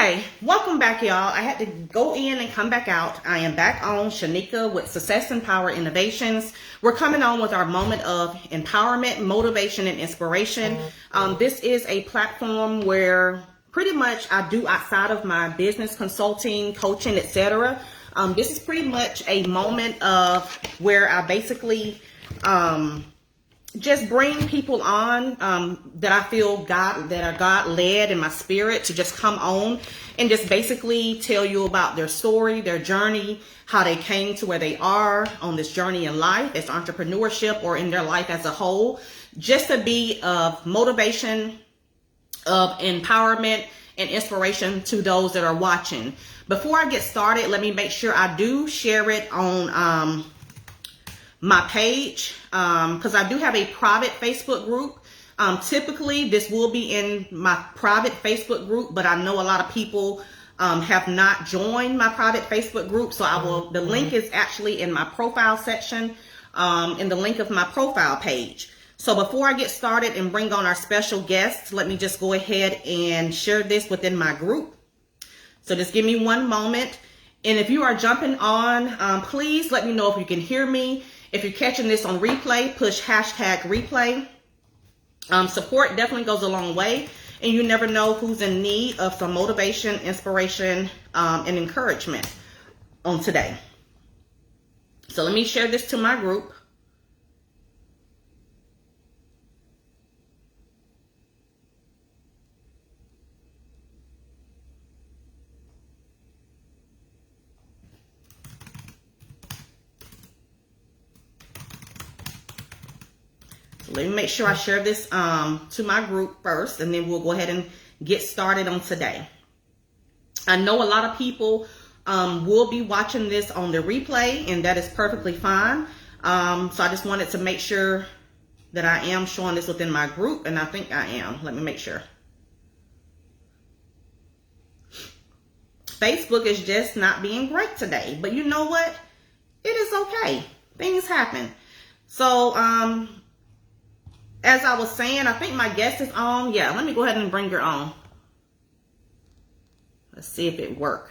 Okay, welcome back, y'all. I had to go in and come back out. I am back on Shanika with Success and Power Innovations. We're coming on with our moment of empowerment, motivation, and inspiration. This is a platform where pretty much I do outside of my business consulting, coaching, etc. This is pretty much a moment of where I basically just bring people on that I feel that are God led in my spirit to just come on and just basically tell you about their story, their journey, how they came to where they are on this journey in life as entrepreneurship or in their life as a whole, just to be of motivation, of empowerment and inspiration to those that are watching. Before I get started, let me make sure I do share it on my page, because I do have a private Facebook group. Typically this will be in my private Facebook group, but I know a lot of people have not joined my private Facebook group. So the link is actually in my profile section, in the link of my profile page. So before I get started and bring on our special guests, let me just go ahead and share this within my group. So just give me one moment. And if you are jumping on, please let me know if you can hear me. If you're catching this on replay, push hashtag replay. Support definitely goes a long way, and you never know who's in need of some motivation, inspiration, and encouragement on today. So let me share this to my group. Let me make sure I share this to my group first, and then we'll go ahead and get started on today. I know a lot of people will be watching this on the replay, and that is perfectly fine. So I just wanted to make sure that I am showing this within my group, and I think I am. Let me make sure. Facebook is just not being great today, but you know what? It is okay. Things happen. So, as I was saying, I think my guest is on. Yeah, let me go ahead and bring her on. Let's see if it works.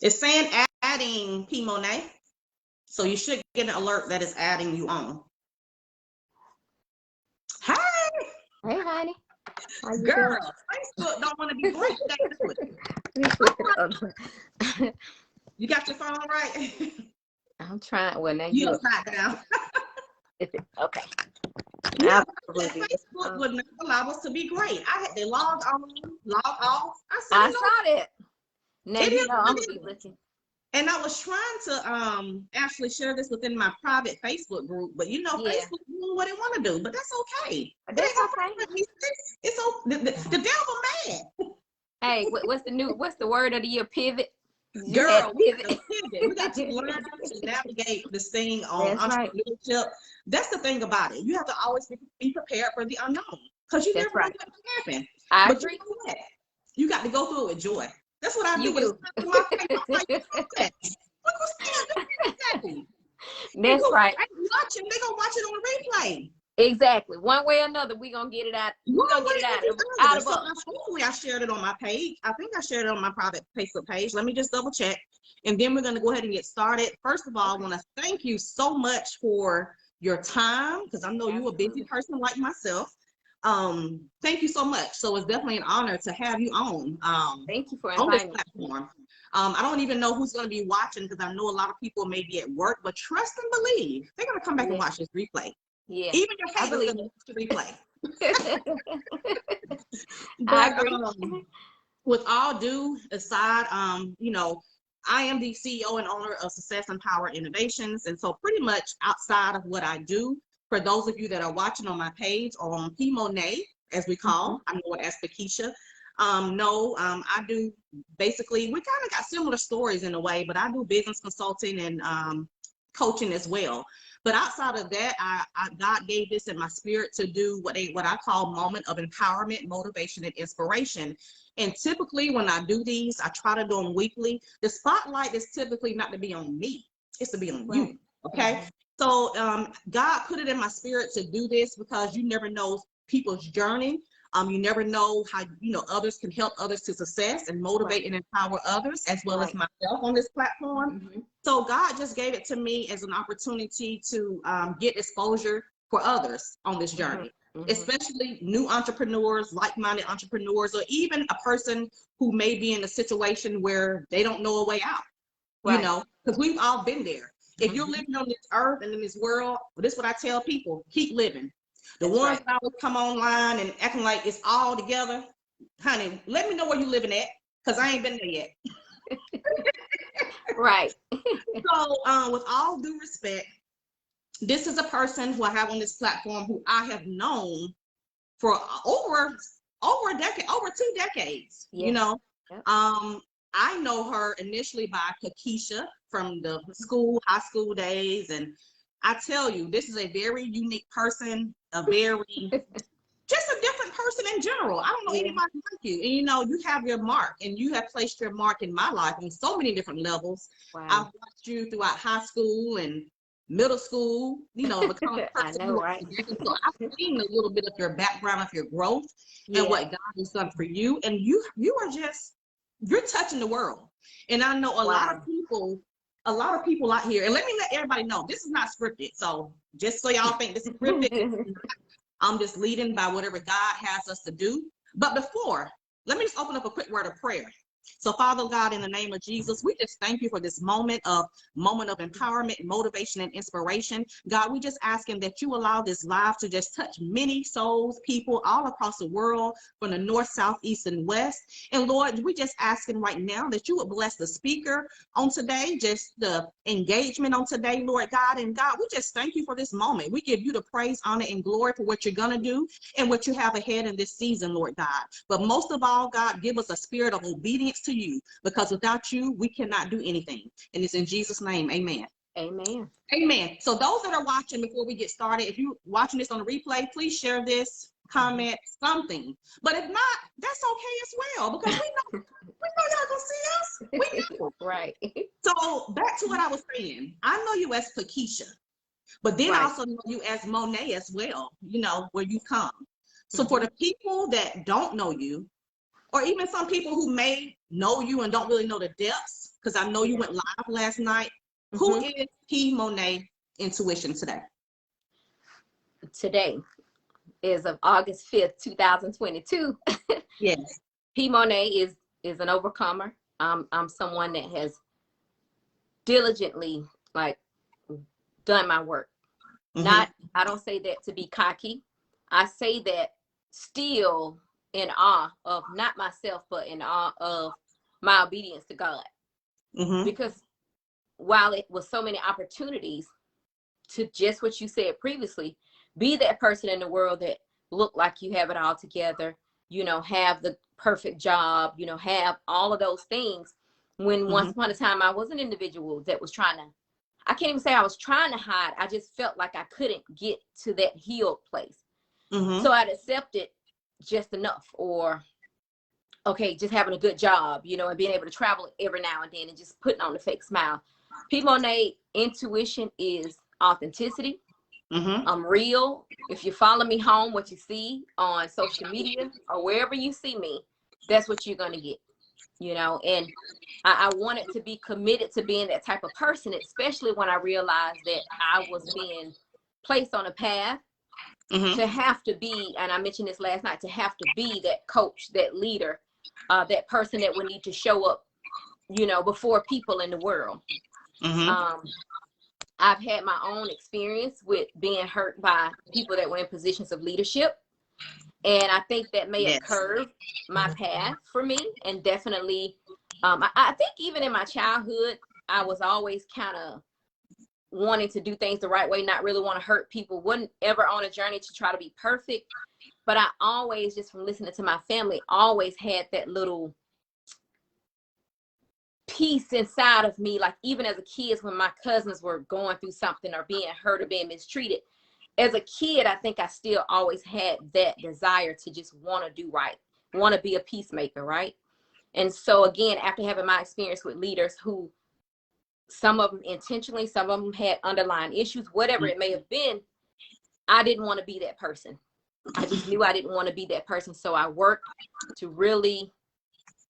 It's saying adding P. Monet. So you should get an alert that is adding you on. Hi. Hey, honey. Girl, Facebook don't want to be great today. You got your phone right? I'm trying. Well, now you don't knock it out. Okay. Yeah, Facebook would not allow us to be great. I had to log on, log off. I saw that. Now you know I'm gonna be looking. And I was trying to actually share this within my private Facebook group, but you know, Facebook doing what it want to do, but that's okay. That's okay. It's the devil mad. Hey, what's the word of the year? Pivot. Girl, we got to learn to navigate this thing on entrepreneurship. Right. That's the thing about it. You have to always be prepared for the unknown, because you never know what can happen. I agree. You got to go through it with joy. That's what I do. That's right. Watching, they gonna watch it on replay. Exactly. One way or another, we gonna get it out. We're gonna get it out of us. Hopefully, I shared it on my page. I think I shared it on my private Facebook page. Let me just double check, and then we're gonna go ahead and get started. First of all, I want to thank you so much for your time, because I know you're a busy person like myself. Thank you so much. So it's definitely an honor to have you on. Thank you for inviting me on this platform. I don't even know who's going to be watching, because I know a lot of people may be at work, but trust and believe they're going to come back and watch this replay. Yeah, even your haters are going to watch the replay. But, I agree. With all due aside, you know, I am the CEO and owner of Success and Power Innovations, and so pretty much outside of what I do, for those of you that are watching on my page, or on P. Monet, as we call, I know it as Pakisha. I do basically, we kind of got similar stories in a way, but I do business consulting and coaching as well. But outside of that, God gave this in my spirit to do what I call moment of empowerment, motivation, and inspiration. And typically when I do these, I try to do them weekly. The spotlight is typically not to be on me, it's to be on you. Okay. So God put it in my spirit to do this because you never know people's journey. You never know how, others can help others to success and motivate and empower others, as well as myself on this platform. So God just gave it to me as an opportunity to get exposure for others on this journey, especially new entrepreneurs, like-minded entrepreneurs, or even a person who may be in a situation where they don't know a way out, because we've all been there. If you're living on this earth and in this world, well, this is what I tell people: keep living. The ones that always come online and acting like it's all together, honey, let me know where you living at, because I ain't been there yet. Right. So with all due respect, this is a person who I have on this platform who I have known for over a decade, over 2 decades. Yep. I know her initially by Kakisha from the high school days, and I tell you, this is a very unique person, just a different person in general. I don't know anybody like you. And you have your mark, and you have placed your mark in my life on so many different levels. Wow. I've watched you throughout high school and middle school, become a person. I know, right? So I've seen a little bit of your background, of your growth, and what God has done for you. And you are you're touching the world. And I know a lot of people out here, and let me let everybody know, this is not scripted. So just so y'all think this is scripted, I'm just leading by whatever God has us to do. But before, let me just open up a quick word of prayer. So Father God, in the name of Jesus, we just thank you for this moment of empowerment, motivation, and inspiration. God, we just asking that you allow this live to just touch many souls, people all across the world, from the north, south, east, and west. And Lord, we just asking right now that you would bless the speaker on today, just the engagement on today, Lord God. And God, we just thank you for this moment. We give you the praise, honor, and glory for what you're going to do and what you have ahead in this season, Lord God. But most of all, God, give us a spirit of obedience to you, because without you, we cannot do anything. And it's in Jesus' name, amen. Amen. Amen. So those that are watching, before we get started, if you're watching this on the replay, please share this, comment, something. But if not, that's okay as well, because we know y'all gonna see us. We know. Right. So back to what I was saying. I know you as Pakisha, but then I also know you as Monet as well, where you come. So for the people that don't know you, or even some people who may know you and don't really know the depths, because I know you went live last night. Who is P. Monet Intuition today? Today is of August 5th, 2022. Yes. P. Monet is an overcomer. I'm someone that has diligently done my work. I don't say that to be cocky. I say that still in awe of not myself, but in awe of my obedience to God. Because while it was so many opportunities to, just what you said previously, be that person in the world that look like you have it all together, have the perfect job, have all of those things. When once upon a time I was an individual that was I can't even say I was trying to hide. I just felt like I couldn't get to that healed place. So I'd accepted just enough, or just having a good job, and being able to travel every now and then and just putting on a fake smile. P. Monet Intuition is authenticity. I'm real. If you follow me home, what you see on social media or wherever you see me, that's what you're going to get, and I wanted to be committed to being that type of person, especially when I realized that I was being placed on a path to have to be, and I mentioned this last night, to have to be that coach, that leader, that person that would need to show up, before people in the world. I've had my own experience with being hurt by people that were in positions of leadership. And I think that may have curved my path for me. And definitely, I think even in my childhood, I was always kind of wanting to do things the right way, not really want to hurt people, wasn't ever on a journey to try to be perfect. But I always, just from listening to my family, always had that little peace inside of me. Like even as a kid, when my cousins were going through something or being hurt or being mistreated, as a kid, I think I still always had that desire to just want to do right, want to be a peacemaker, right? And so again, after having my experience with leaders who some of them intentionally, some of them had underlying issues, whatever it may have been. I didn't want to be that person. I just knew I didn't want to be that person. So I worked to really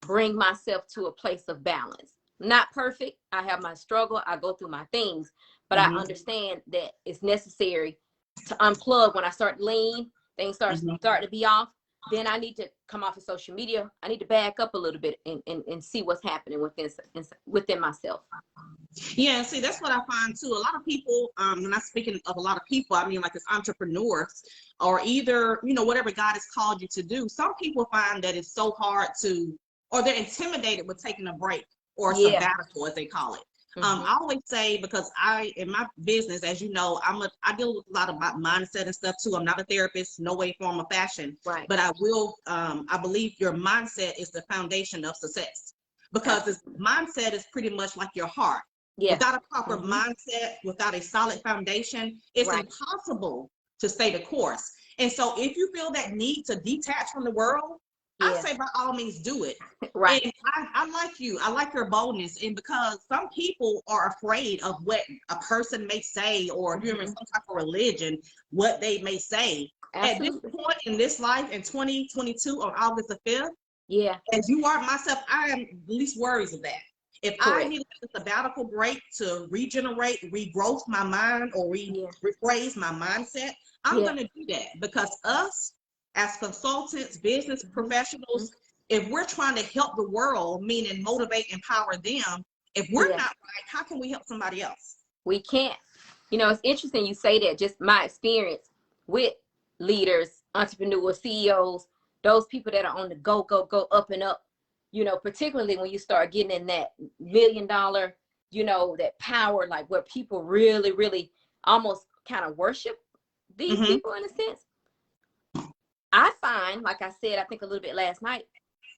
bring myself to a place of balance. Not perfect. I have my struggle. I go through my things, but I understand that it's necessary to unplug. When I start lean, things start to be off. Then I need to come off of social media. I need to back up a little bit and see what's happening within myself. Yeah, see, that's what I find too. A lot of people, not speaking of a lot of people, I mean, like as entrepreneurs or either, you know, whatever God has called you to do, some people find that it's so hard to, or they're intimidated with taking a break or sabbatical, as they call it. I always say, because in my business, as you know, I deal with a lot about mindset and stuff too. I'm not a therapist, no way, form, or fashion, right? But I believe your mindset is the foundation of success, because this mindset is pretty much like your heart. Yeah. Without a proper mindset, without a solid foundation, it's impossible to stay the course. And so if you feel that need to detach from the world, I say by all means do it. Right. And I like you. I like your boldness. And because some people are afraid of what a person may say, or if you're in some type of religion, what they may say. Absolutely. At this point in this life, in 2022 on August the 5th, as you are myself, I am least worries of that. If I need a sabbatical break to regenerate, regrowth my mind, or rephrase my mindset, I'm going to do that, because us as consultants, business professionals, if we're trying to help the world, meaning motivate, empower them, if we're not right, how can we help somebody else? We can't. You know, it's interesting you say that. Just my experience with leaders, entrepreneurs, CEOs, those people that are on the go up and up. You know, particularly when you start getting in that $1 million, you know, that power, like where people really, really almost kind of worship these people in a sense. I find, like I said, I think a little bit last night,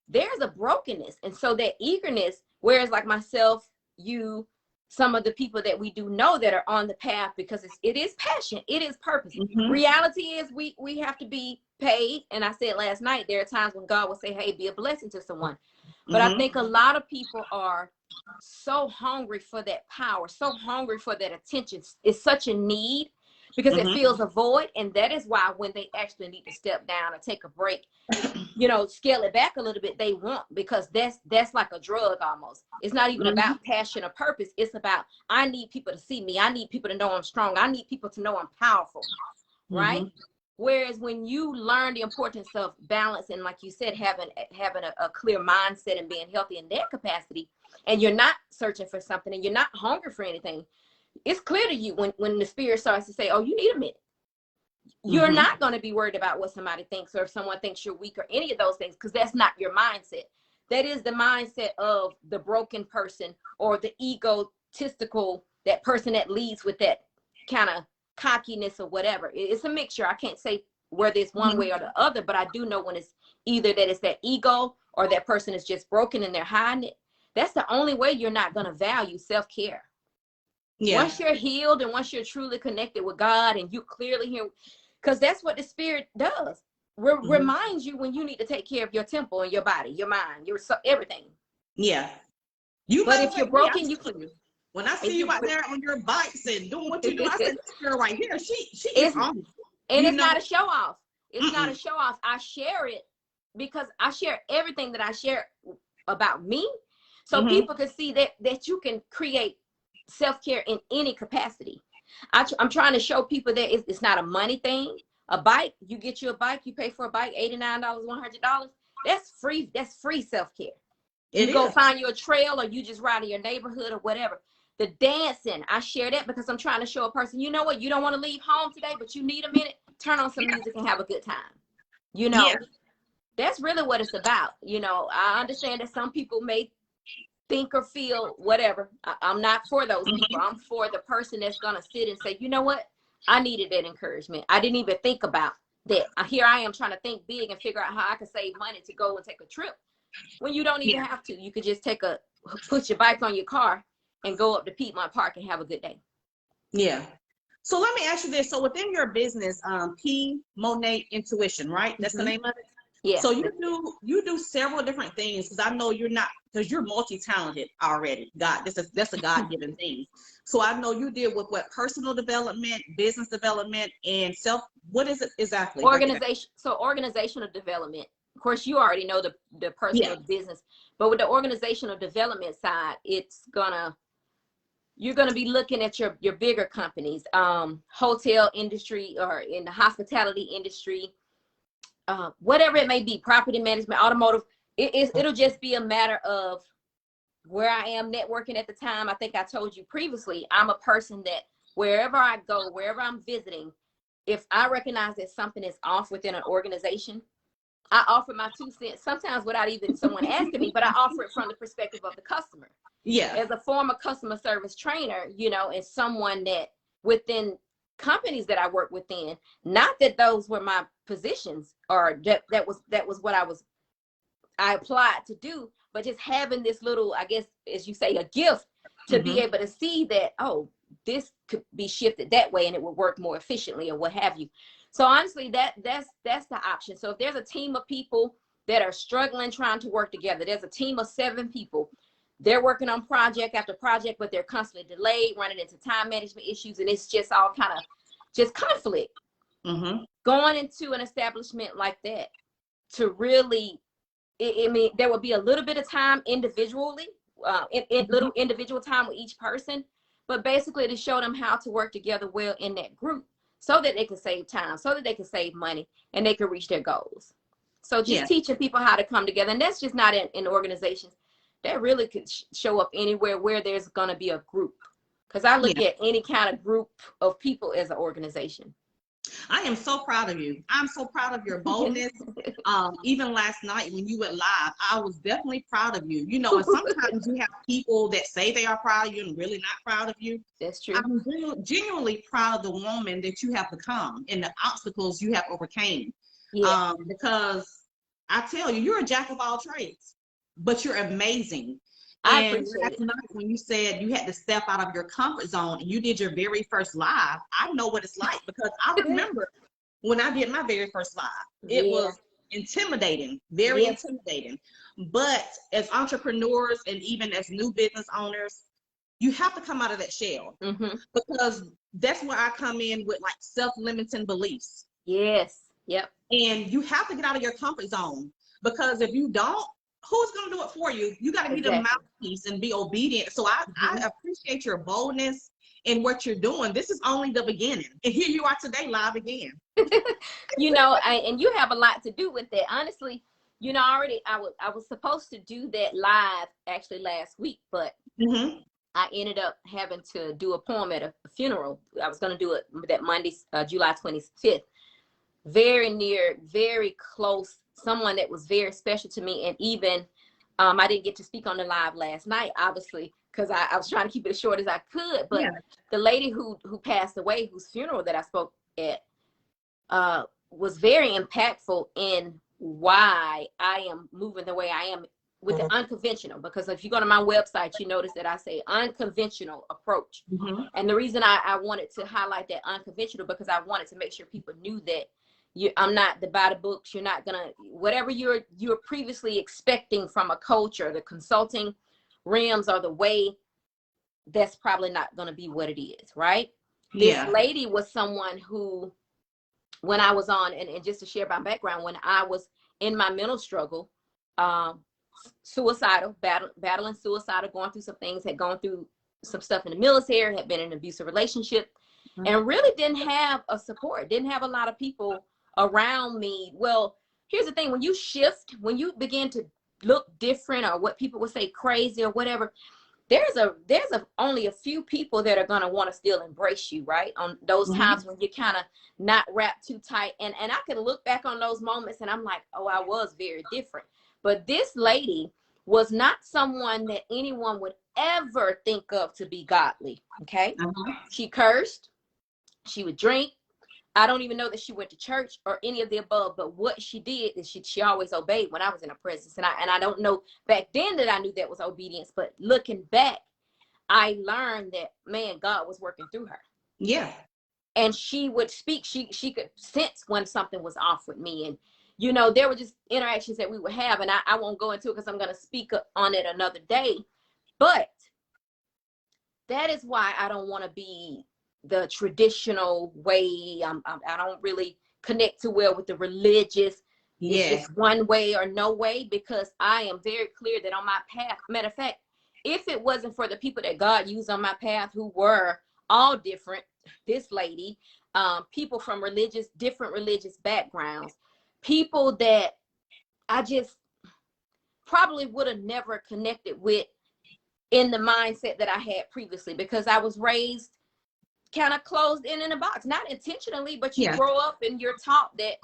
there's a brokenness. And so that eagerness, whereas like myself, you, some of the people that we do know that are on the path, because it is passion, it is purpose. Reality is we have to be paid. And I said last night, there are times when God will say, hey, be a blessing to someone. But I think a lot of people are so hungry for that power, so hungry for that attention. It's such a need, because it feels a void. And that is why when they actually need to step down or take a break, you know, scale it back a little bit, they want, because that's like a drug almost. It's not even about passion or purpose. It's about, I need people to see me. I need people to know I'm strong. I need people to know I'm powerful, right? Whereas when you learn the importance of balance, and like you said, having a clear mindset and being healthy in that capacity, and you're not searching for something and you're not hungry for anything, it's clear to you when the spirit starts to say, oh, you need a minute. You're not going to be worried about what somebody thinks, or if someone thinks you're weak, or any of those things, because that's not your mindset. That is the mindset of the broken person, or the egotistical, that person that leads with that kind of cockiness or whatever. It's a mixture. I can't say whether it's one way or the other, but I do know when it's either that it's that ego, or that person is just broken and they're hiding it. That's the only way you're not going to value self-care. Once you're healed, and once you're truly connected with God, and you clearly hear, because that's what the spirit does. Reminds you when you need to take care of your temple and your body, your mind, your everything. Yeah. But if you're broken, you can. When I see you out there on your bikes and doing what you do, I said, this girl right here, she is on. And it's not a show off. It's not a show off. I share it because I share everything that I share about me, so people can see that you can create self-care in any capacity. I'm trying to show people that it's not a money thing. A bike, you get you a bike, you pay for a bike, $89, $100. That's free. That's free self-care. You go find you a trail, or you just ride in your neighborhood or whatever. The dancing, I share that because I'm trying to show a person, you know what, you don't want to leave home today, but you need a minute, turn on some music and have a good time. You know, that's really what it's about. You know, I understand that some people may think or feel whatever. I'm not for those people. I'm for the person that's going to sit and say, you know what, I needed that encouragement. I didn't even think about that. Here I am trying to think big and figure out how I can save money to go and take a trip, when you don't even have to. You could just put your bike on your car and go up to Piedmont Park and have a good day. Yeah. So let me ask you this. So within your business, P Monet Intuition, right? That's the name of it? Yeah. So you do several different things, because I know because you're multi-talented already. That's a God-given thing. So I know you deal with what, personal development, business development, and what is it exactly? Organization. So organizational development. Of course, you already know the personal business, but with the organizational development side, you're gonna be looking at your bigger companies, hotel industry or in the hospitality industry, whatever it may be, property management, automotive. It'll just be a matter of where I am networking at the time. I think I told you previously, I'm a person that wherever I go, wherever I'm visiting, if I recognize that something is off within an organization, I offer my 2 cents, sometimes without even someone asking me, but I offer it from the perspective of the customer. Yeah. As a former customer service trainer, and someone that within companies that I work within, not that those were my positions or that was what I applied to do, but just having this little, I guess, as you say, a gift to be able to see that, oh, this could be shifted that way and it would work more efficiently or what have you. So honestly, that's the option. So if there's a team of people that are struggling, trying to work together, there's a team of 7 people. They're working on project after project, but they're constantly delayed, running into time management issues, and it's just all kind of just conflict. Going into an establishment like that to really, I mean, there will be a little bit of time individually, little individual time with each person, but basically to show them how to work together well in that group so that they can save time, so that they can save money, and they can reach their goals. So just teaching people how to come together, and that's just not in organizations. That really could show up anywhere where there's going to be a group, because I look at any kind of group of people as an organization. I am so proud of you. I'm so proud of your boldness. Even last night when you went live, I was definitely proud of you. And sometimes you have people that say they are proud of you and really not proud of you. That's true. I'm genuinely proud of the woman that you have become and the obstacles you have overcame. Yeah. Because I tell you, you're a jack of all trades, but you're amazing. I And appreciate last night when you said you had to step out of your comfort zone and you did your very first live, I know what it's like, because I remember when I did my very first live. It was intimidating, very intimidating. But as entrepreneurs and even as new business owners, you have to come out of that shell, because that's where I come in with like self-limiting beliefs. Yes. Yep. And you have to get out of your comfort zone, because if you don't, who's going to do it for you? You got to be the mouthpiece and be obedient. So I appreciate your boldness in what you're doing. This is only the beginning. And here you are today, live again. And you have a lot to do with that. Honestly, already I was supposed to do that live actually last week, but I ended up having to do a poem at a funeral. I was going to do it that Monday, July 25th. Very near, very close, someone that was very special to me. And even I didn't get to speak on the live last night, obviously, because I was trying to keep it as short as I could. But the lady who passed away, whose funeral that I spoke at, was very impactful in why I am moving the way I am with the unconventional. Because if you go to my website, you notice that I say unconventional approach. And the reason I wanted to highlight that unconventional, because I wanted to make sure people knew that I'm not the by the books. You're not gonna, whatever you're previously expecting from a coach or the consulting realms or the way, that's probably not gonna be what it is, right? This lady was someone who, when I was on, and just to share my background, when I was in my mental struggle, suicidal, battling suicidal, going through some things, had gone through some stuff in the military, had been in an abusive relationship, and really didn't have a support, didn't have a lot of people around me. Well, here's the thing, when you shift, when you begin to look different, or what people would say crazy or whatever, there's only a few people that are going to want to still embrace you, right? On those times when you're kind of not wrapped too tight. And I can look back on those moments and I'm like, oh, I was very different. But this lady was not someone that anyone would ever think of to be godly. Okay. She cursed. She would drink. I don't even know that she went to church or any of the above, but what she did is she always obeyed when I was in her presence. And I don't know back then that I knew that was obedience, but looking back, I learned that, man, God was working through her. Yeah. And she would speak. She could sense when something was off with me. And, you know, there were just interactions that we would have, and I won't go into it because I'm going to speak on it another day. But that is why I don't want to be the traditional way. I don't really connect too well with the religious. It's just one way or no way, because I am very clear that on my path, matter of fact, if it wasn't for the people that God used on my path, who were all different, this lady, people from different religious backgrounds, people that I just probably would have never connected with in the mindset that I had previously, because I was raised kind of closed in a box, not intentionally, but you grow up and you're taught that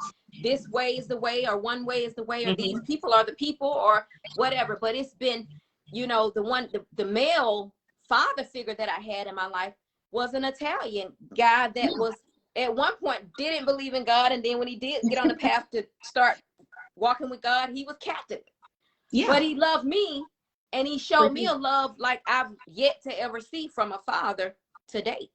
this way is the way, or one way is the way, or these people are the people, or whatever. But it's been, you know, the male father figure that I had in my life was an Italian guy that was at one point didn't believe in God, and then when he did get on the path to start walking with God, he was captive. But he loved me, and he showed me a love like I've yet to ever see from a father today.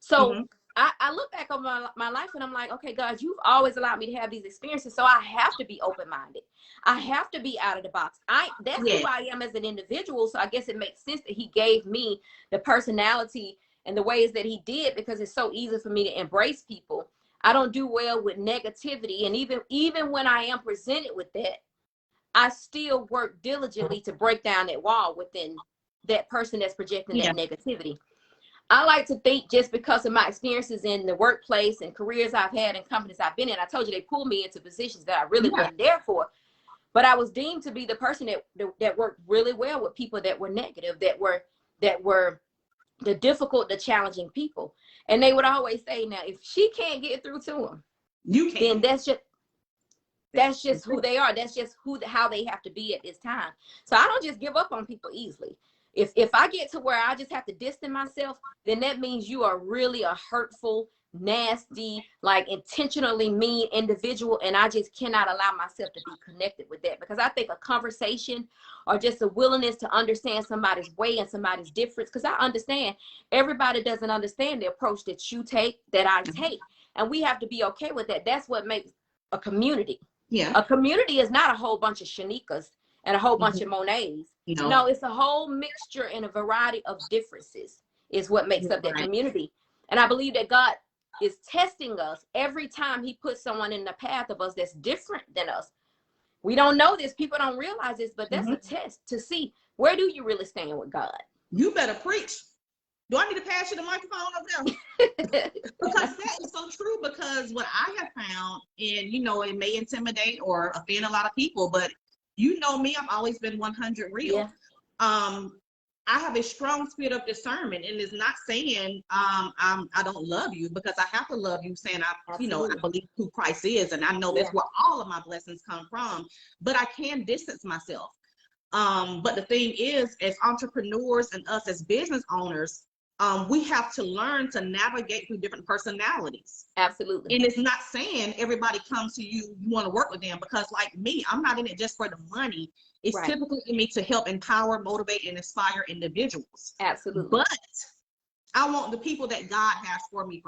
So I look back over my life and I'm like, okay, God, you've always allowed me to have these experiences. So I have to be open-minded. I have to be out of the box. That's who I am as an individual. So I guess it makes sense that he gave me the personality and the ways that he did, because it's so easy for me to embrace people. I don't do well with negativity. And even when I am presented with that, I still work diligently to break down that wall within that person that's projecting that negativity. I like to think, just because of my experiences in the workplace and careers I've had and companies I've been in, I told you they pulled me into positions that I really wasn't there for. But I was deemed to be the person that worked really well with people that were negative, that were the difficult, the challenging people. And they would always say, now, if she can't get through to them, you can't. Then that's just who they are. That's just how they have to be at this time. So I don't just give up on people easily. If I get to where I just have to distance myself, then that means you are really a hurtful, nasty, like intentionally mean individual. And I just cannot allow myself to be connected with that, because I think a conversation or just a willingness to understand somebody's way and somebody's difference, because I understand everybody doesn't understand the approach that you take, that I take. And we have to be okay with that. That's what makes a community. A community is not a whole bunch of Shanikas and a whole bunch of Monets. No, it's a whole mixture and a variety of differences is what makes up that community. And I believe that God is testing us every time he puts someone in the path of us that's different than us. We don't know this. People don't realize this, but that's a test to see, where do you really stand with God? You better preach. Do I need to pass you the microphone over there? Because that is so true, because what I have found, and you know, it may intimidate or offend a lot of people, but you know me, I've always been 100 real. I have a strong spirit of discernment, and it's not saying I don't love you, because I have to love you, saying I believe who Christ is, and I know that's where all of my blessings come from. But I can distance myself. But the thing is, as entrepreneurs and us as business owners, we have to learn to navigate through different personalities. Absolutely. And it's not saying everybody comes to you, you want to work with them, because like me, I'm not in it just for the money. It's typically in me to help empower, motivate, and inspire individuals. Absolutely. But I want the people that God has for me.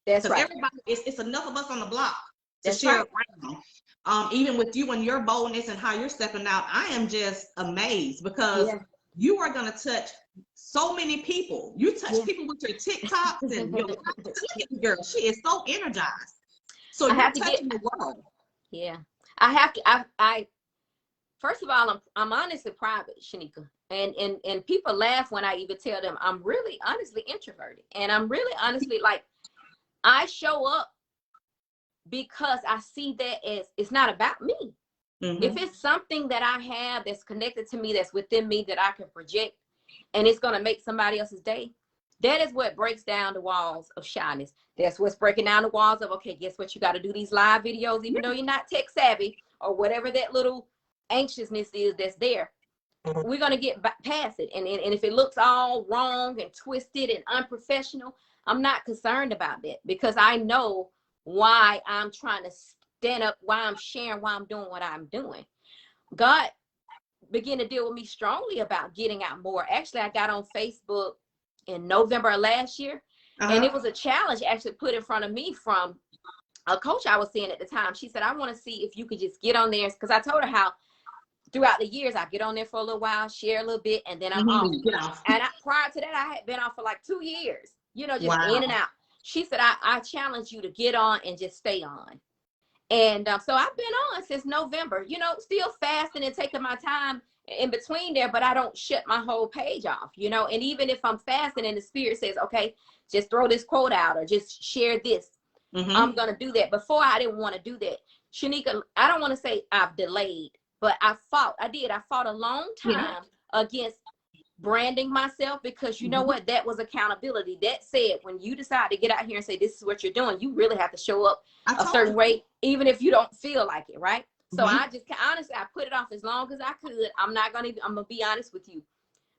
That's right. Everybody, it's enough of us on the block to share around. Even with you and your boldness and how you're stepping out, I am just amazed, because you are going to touch so many people. You touch people with your TikToks and your look at the girl. She is so energized. So you're touching the world. Yeah. I have to. I first of all, I'm honestly private, Shanika, and people laugh when I even tell them I'm really honestly introverted, and I'm really honestly, like, I show up because I see that as, it's not about me. If it's something that I have that's connected to me, that's within me, that I can project, and it's going to make somebody else's day, that is what breaks down the walls of shyness. That's what's breaking down the walls of, okay, guess what? You got to do these live videos, even though you're not tech savvy, or whatever that little anxiousness is that's there. We're going to get past it. And if it looks all wrong and twisted and unprofessional, I'm not concerned about that, because I know why I'm trying to stand up, why I'm sharing, why I'm doing what I'm doing. God began to deal with me strongly about getting out more. Actually, I got on Facebook in November of last year, and it was a challenge actually put in front of me from a coach I was seeing at the time, she said, I want to see if you could just get on there. Because I told her how throughout the years, I get on there for a little while, share a little bit, and then I'm off. Get off. And prior to that, I had been off for like 2 years, you know, just Wow. in and out. She said, I challenge you to get on and just stay on. And so I've been on since November, you know, still fasting and taking my time in between there, but I don't shut my whole page off, you know. And even if I'm fasting and the spirit says, okay, just throw this quote out or just share this, I'm going to do that. Before, I didn't want to do that. Shanika, I don't want to say I've delayed, but I fought a long time against branding myself, because you know what? That was accountability. That said, when you decide to get out here and say, this is what you're doing, you really have to show up a certain way, even if you don't feel like it, right? So I just, honestly, I put it off as long as I could. I'm going to be honest with you,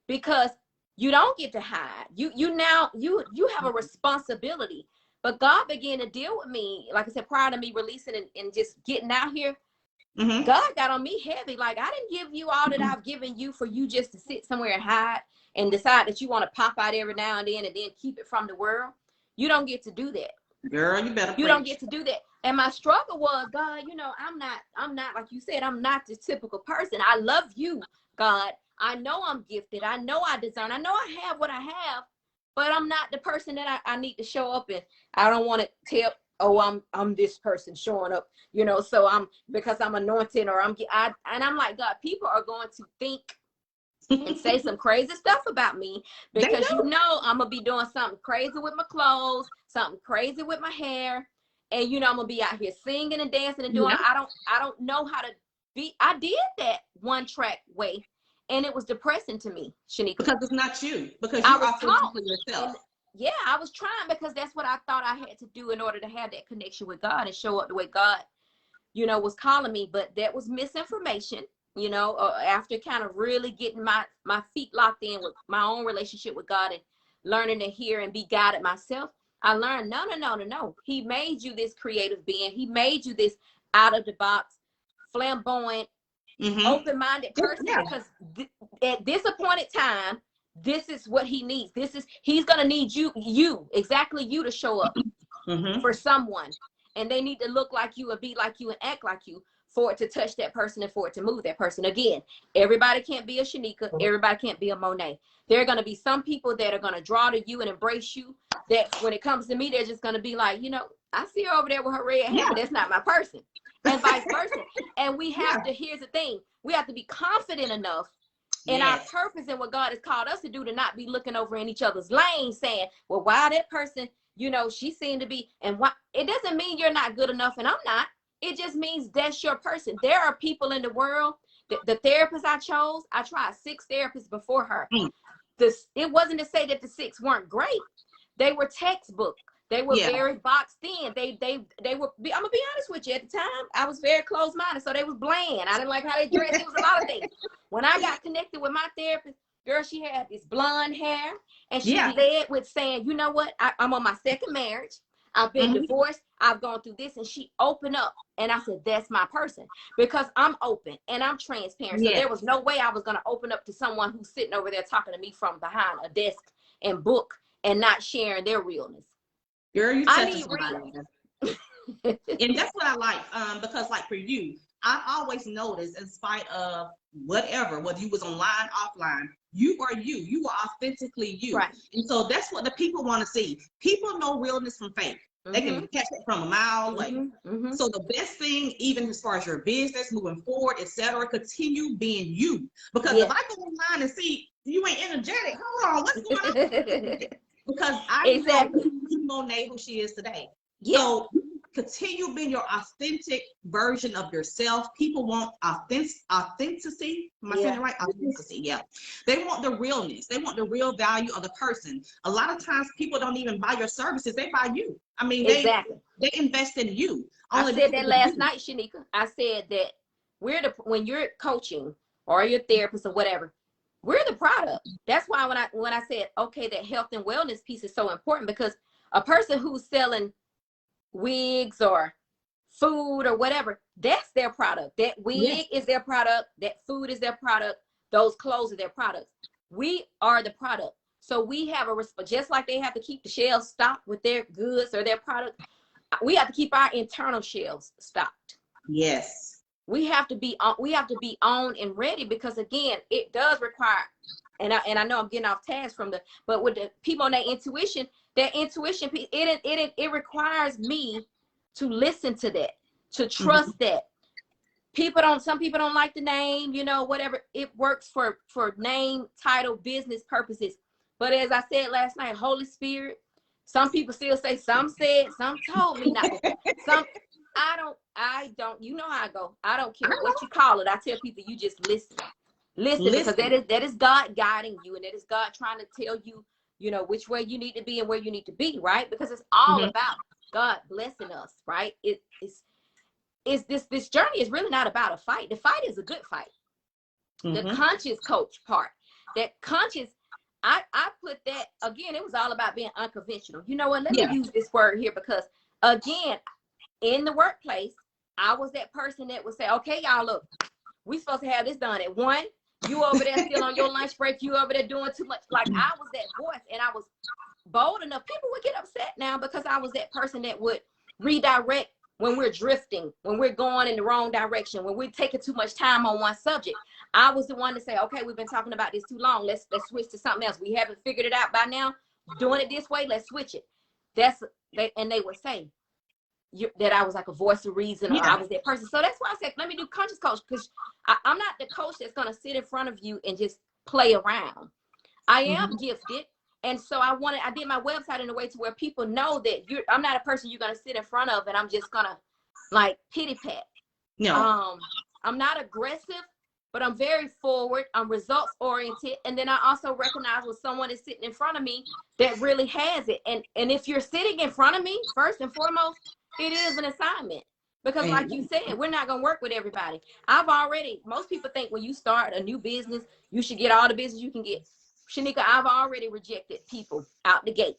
because you don't get to hide. You have a responsibility. But God began to deal with me, like I said, prior to me releasing and just getting out here. God got on me heavy. Like, I didn't give you all that I've given you for you just to sit somewhere and hide and decide that you want to pop out every now and then keep it from the world. You don't get to do that. Girl, you better. You don't get to do that. And my struggle was, God, you know, I'm not, like you said, I'm not the typical person. I love you, God. I know I'm gifted. I know I discern. I know I have what I have, but I'm not the person that I need to show up in. I don't want to tell, oh, I'm this person showing up, you know, so because I'm anointed, or and I'm like, God, people are going to think and say some crazy stuff about me, because you know I'm gonna be doing something crazy with my clothes, something crazy with my hair, and you know I'm gonna be out here singing and dancing and doing. I don't know how to be. I did that one track way, and it was depressing to me, Shanika, because it's not you. Because you are taught for yourself. Yeah, I was trying, because that's what I thought I had to do in order to have that connection with God and show up the way God, you know, was calling me. But that was misinformation, you know, after kind of really getting my feet locked in with my own relationship with God and learning to hear and be guided myself. I learned, no. He made you this creative being. He made you this out of the box, flamboyant, open-minded person, because at this appointed time, this is what he needs. He's going to need exactly you to show up for someone. And they need to look like you and be like you and act like you for it to touch that person and for it to move that person. Again, everybody can't be a Shanika. Everybody can't be a Monet. There are going to be some people that are going to draw to you and embrace you, that when it comes to me, they're just going to be like, you know, I see her over there with her red hair, but that's not my person. And vice versa. And we have to, here's the thing, we have to be confident enough in our purpose and what God has called us to do, to not be looking over in each other's lane saying, well, why that person, you know, she seemed to be, and why? It doesn't mean you're not good enough and I'm not. It just means that's your person. There are people in the world, the therapist I chose, I tried 6 therapists before her. It wasn't to say that the 6 weren't great. They were textbook. They were very boxed in. They were, I'm gonna be honest with you, at the time, I was very closed-minded, so they was bland. I didn't like how they dressed. It was a lot of things. When I got connected with my therapist, girl, she had this blonde hair, and she led with saying, you know what, I'm on my 2nd marriage. I've been divorced. I've gone through this. And she opened up. And I said, that's my person, because I'm open and I'm transparent. So there was no way I was going to open up to someone who's sitting over there talking to me from behind a desk and book and not sharing their realness. Girl, you I need real. And that's what I like, because like for you, I always noticed, in spite of whatever, whether you was online, offline, you are you. You are authentically you. Right. And so that's what the people want to see. People know realness from fake. They can catch it from a mile away. So the best thing, even as far as your business moving forward, etc., continue being you. Because if I go online and see you ain't energetic, hold on, what's going on? Because I know Monet who she is today. So continue being your authentic version of yourself. People want authenticity. Am I saying it right? Authenticity, They want the realness. They want the real value of the person. A lot of times people don't even buy your services. They buy you. I mean, they invest in you. I said that last night, Shanika. I said that when you're coaching or your therapist or whatever, we're the product. That's why when I said, okay, that health and wellness piece is so important, because a person who's selling wigs or food or whatever, that's their product. That wig is their product. That food is their product. Those clothes are their products. We are the product. So we have just like they have to keep the shelves stocked with their goods or their product. we have to keep our internal shelves stocked. Yes. We have to be on and ready, because again, it does require, and I know I'm getting off task but with the people on that intuition it requires me to listen to that, to trust that. Some people don't like the name, whatever. It works for name, title, business purposes. But as I said last night, Holy Spirit, some people still say, some said, some told me not. I don't, you know how I go. I don't care what you call it. I tell people, you just listen. Listen, because that is God guiding you, and that is God trying to tell you, which way you need to be and where you need to be, right? Because it's all about God blessing us, right? This journey is really not about a fight. The fight is a good fight. The conscious coach part, that conscious, I put that, again, it was all about being unconventional. You know what? Let me use this word here, because again, in the workplace, I was that person that would say, okay, y'all, look, we supposed to have this done at 1. You over there still on your lunch break. You over there doing too much. Like, I was that voice, and I was bold enough. People would get upset now because I was that person that would redirect when we're drifting, when we're going in the wrong direction, when we're taking too much time on one subject. I was the one to say, okay, we've been talking about this too long. Let's switch to something else. We haven't figured it out by now. Doing it this way, let's switch it. And they would say that I was like a voice of reason, or I was that person. So that's why I said, let me do conscious coach, because I'm not the coach that's going to sit in front of you and just play around. I am gifted. And so I did my website in a way to where people know that I'm not a person you're going to sit in front of and I'm just going to like pity pat. No. I'm not aggressive, but I'm very forward. I'm results oriented. And then I also recognize when someone is sitting in front of me that really has it. And if you're sitting in front of me, first and foremost, it is an assignment, because like you said, we're not going to work with everybody. Most people think when you start a new business, you should get all the business you can get. Shanika, I've already rejected people out the gate,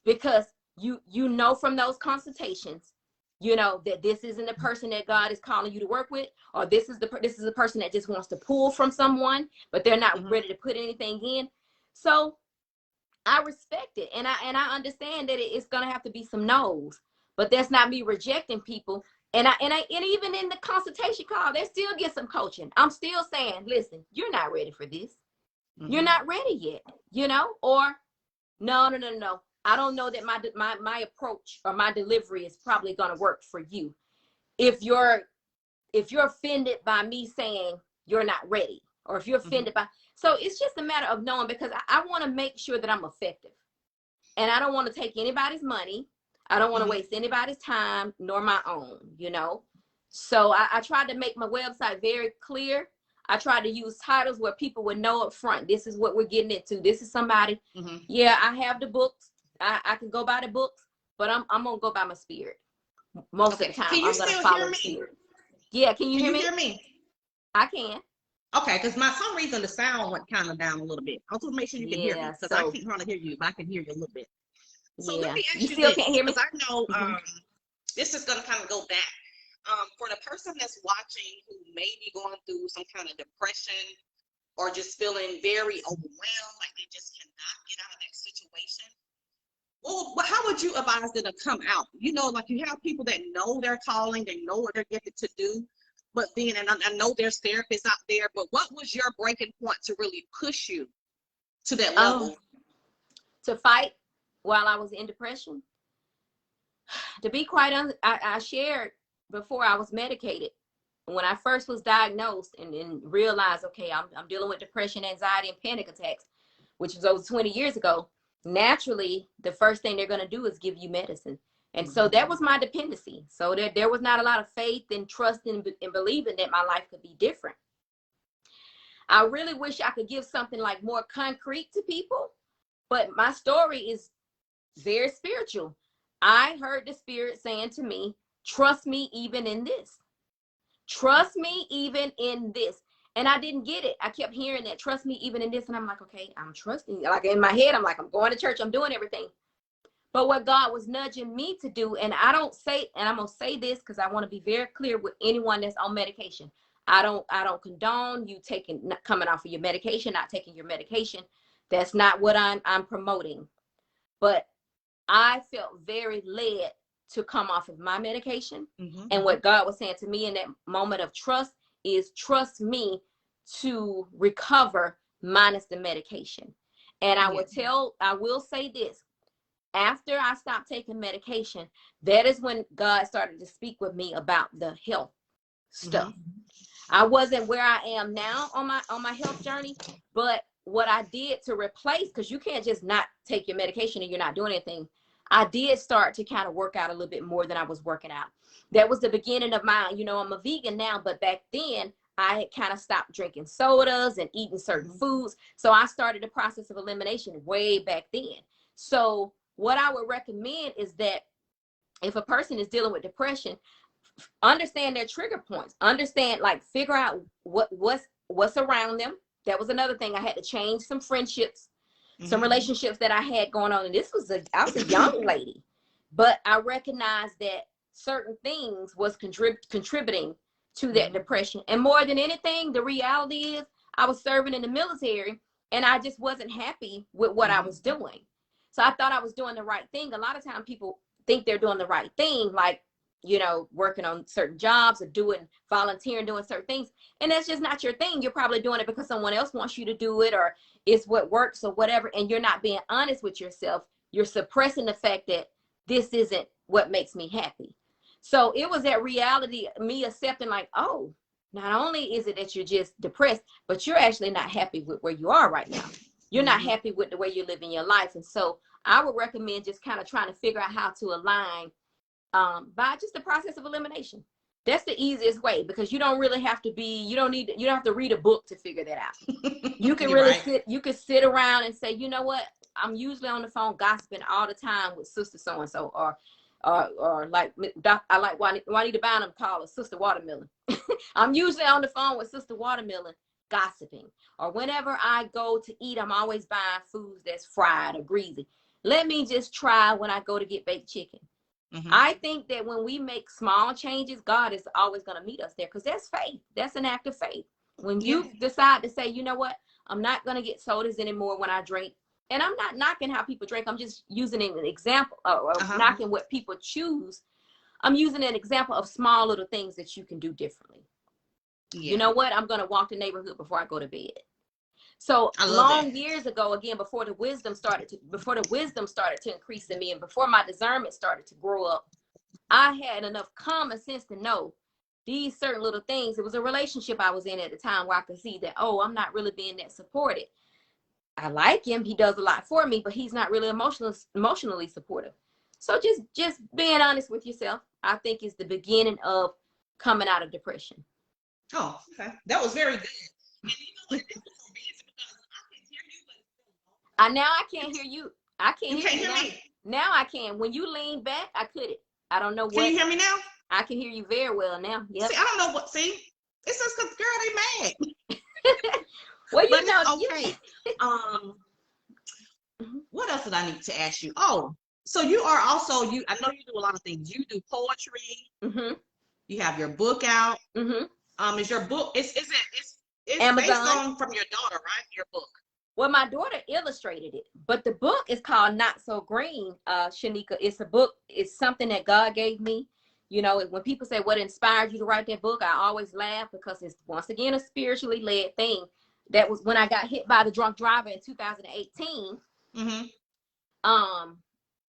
because you know from those consultations, that this isn't the person that God is calling you to work with, or this is the person that just wants to pull from someone, but they're not ready to put anything in. So I respect it, and I understand that it's gonna have to be some no's, but that's not me rejecting people. And even in the consultation call, they still get some coaching. I'm still saying, listen, you're not ready for this. You're not ready yet, or no. I don't know that my approach or my delivery is probably going to work for you. If you're offended by me saying you're not ready, or if you're offended so it's just a matter of knowing, because I want to make sure that I'm effective, and I don't want to take anybody's money. I don't want to waste anybody's time, nor my own, So I tried to make my website very clear. I tried to use titles where people would know up front, this is what we're getting into. This is somebody. Yeah, I have the books. I can go by the books, but I'm going to go by my spirit. Most of the time, I'm going to follow the spirit. Yeah, can you hear me? I can. Okay, because some reason the sound went kind of down a little bit. I'll just make sure you can hear me, because I can't hardly hear you, but I can hear you a little bit. So let me ask you still can't hear me? because I know this is going to kind of go back. For the person that's watching who may be going through some kind of depression or just feeling very overwhelmed, like they just cannot get out of that situation, well, how would you advise them to come out? Like you have people that know their calling, they know what they're gifted to do, but then, and I know there's therapists out there, but what was your breaking point to really push you to that level? To fight while I was in depression? To be quite honest, I shared before I was medicated. When I first was diagnosed and realized, okay, I'm dealing with depression, anxiety, and panic attacks, which was over 20 years ago, naturally, the first thing they're going to do is give you medicine. And so that was my dependency. So there was not a lot of faith and trust in believing that my life could be different. I really wish I could give something like more concrete to people, but my story is very spiritual. I heard the Spirit saying to me, trust me even in this. Trust me even in this. And I didn't get it. I kept hearing that, trust me even in this. And I'm like, okay, I'm trusting. Like in my head, I'm like, I'm going to church, I'm doing everything. But what God was nudging me to do, and I don't say, and I'm going to say this because I want to be very clear with anyone that's on medication. I don't condone you coming off of your medication, not taking your medication. That's not what I'm promoting. But I felt very led to come off of my medication. Mm-hmm. And what God was saying to me in that moment of trust is trust me to recover minus the medication. And I will say this, after I stopped taking medication, that is when God started to speak with me about the health stuff. Mm-hmm. I wasn't where I am now on my health journey, but what I did to replace, because you can't just not take your medication and you're not doing anything. I did start to kind of work out a little bit more than I was working out. That was the beginning of my, I'm a vegan now, but back then I had kind of stopped drinking sodas and eating certain foods. So I started the process of elimination way back then. So what I would recommend is that if a person is dealing with depression, understand their trigger points, understand, like, figure out what's around them. That was another thing. I had to change some friendships, some relationships that I had going on. And I was a young lady, but I recognized that certain things was contributing to that depression. And more than anything, the reality is I was serving in the military and I just wasn't happy with what I was doing. So I thought I was doing the right thing. A lot of times people think they're doing the right thing, like, working on certain jobs or volunteering, doing certain things. And that's just not your thing. You're probably doing it because someone else wants you to do it, or it's what works or whatever. And you're not being honest with yourself. You're suppressing the fact that this isn't what makes me happy. So it was that reality, me accepting, like, oh, not only is it that you're just depressed, but you're actually not happy with where you are right now. You're not happy with the way you're living your life. And so I would recommend just kind of trying to figure out how to align by just the process of elimination. That's the easiest way, because you don't really have to you don't have to read a book to figure that out. You can really sit around and say, you know what, I'm usually on the phone gossiping all the time with sister so-and-so, or like I like Juanita Bynum call her Sister Watermelon. I'm usually on the phone with Sister Watermelon gossiping. Or whenever I go to eat, I'm always buying foods that's fried or greasy. Let me just try when I go to get baked chicken. I think that when we make small changes, God is always going to meet us there, because that's faith. That's an act of faith. When you decide to say, you know what, I'm not going to get sodas anymore when I drink. And I'm not knocking how people drink. I'm just using an example, or knocking what people choose. I'm using an example of small little things that you can do differently. You know what? I'm going to walk the neighborhood before I go to bed. So years ago, again, before the wisdom started to increase in me, and before my discernment started to grow up, I had enough common sense to know these certain little things. It was a relationship I was in at the time where I could see that, oh, I'm not really being that supported. I like him. He does a lot for me, but he's not really emotionally supportive. So just being honest with yourself, I think, is the beginning of coming out of depression. Oh, okay. That was very good. Now I can't hear you. I can't hear you. Me. Now I can. When you lean back, I couldn't. I don't know what. Can you hear me now? I can hear you very well now. Yep. See, I don't know what. See, it's just because, girl, they mad. Well, okay. What else did I need to ask you? Oh, so you are also I know you do a lot of things. You do poetry. You have your book out. Is your book? It's Amazon. Based on from your daughter, right? Your book. Well, my daughter illustrated it, but the book is called Not So Green, Shanika. It's a book. It's something that God gave me. When people say, what inspired you to write that book, I always laugh, because it's, once again, a spiritually led thing. That was when I got hit by the drunk driver in 2018. And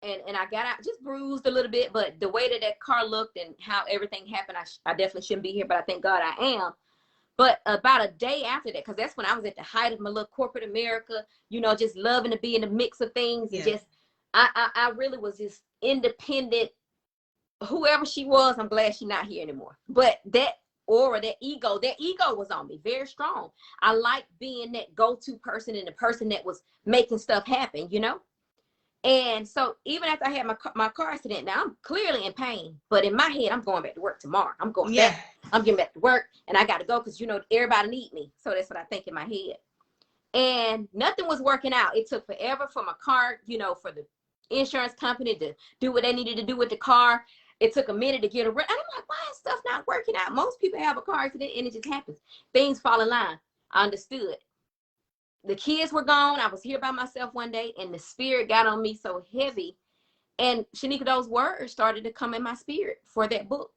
I got out just bruised a little bit, but the way that car looked and how everything happened, I definitely shouldn't be here, but I thank God I am. But about a day after that, because that's when I was at the height of my little corporate America, just loving to be in the mix of things. And just, I really was just independent. Whoever she was, I'm glad she's not here anymore. But that aura, that ego was on me very strong. I like being that go-to person and the person that was making stuff happen, And so even after I had my car accident, now I'm clearly in pain, but in my head, I'm going back to work tomorrow. I'm going back. I'm getting back to work, and I got to go because, everybody need me. So that's what I think in my head. And nothing was working out. It took forever for my car, for the insurance company to do what they needed to do with the car. It took a minute to get a rent. And I'm like, why is stuff not working out? Most people have a car accident and it just happens. Things fall in line. I understood. The kids were gone. I was here by myself one day, and the spirit got on me so heavy. And Shanika, those words started to come in my spirit for that book.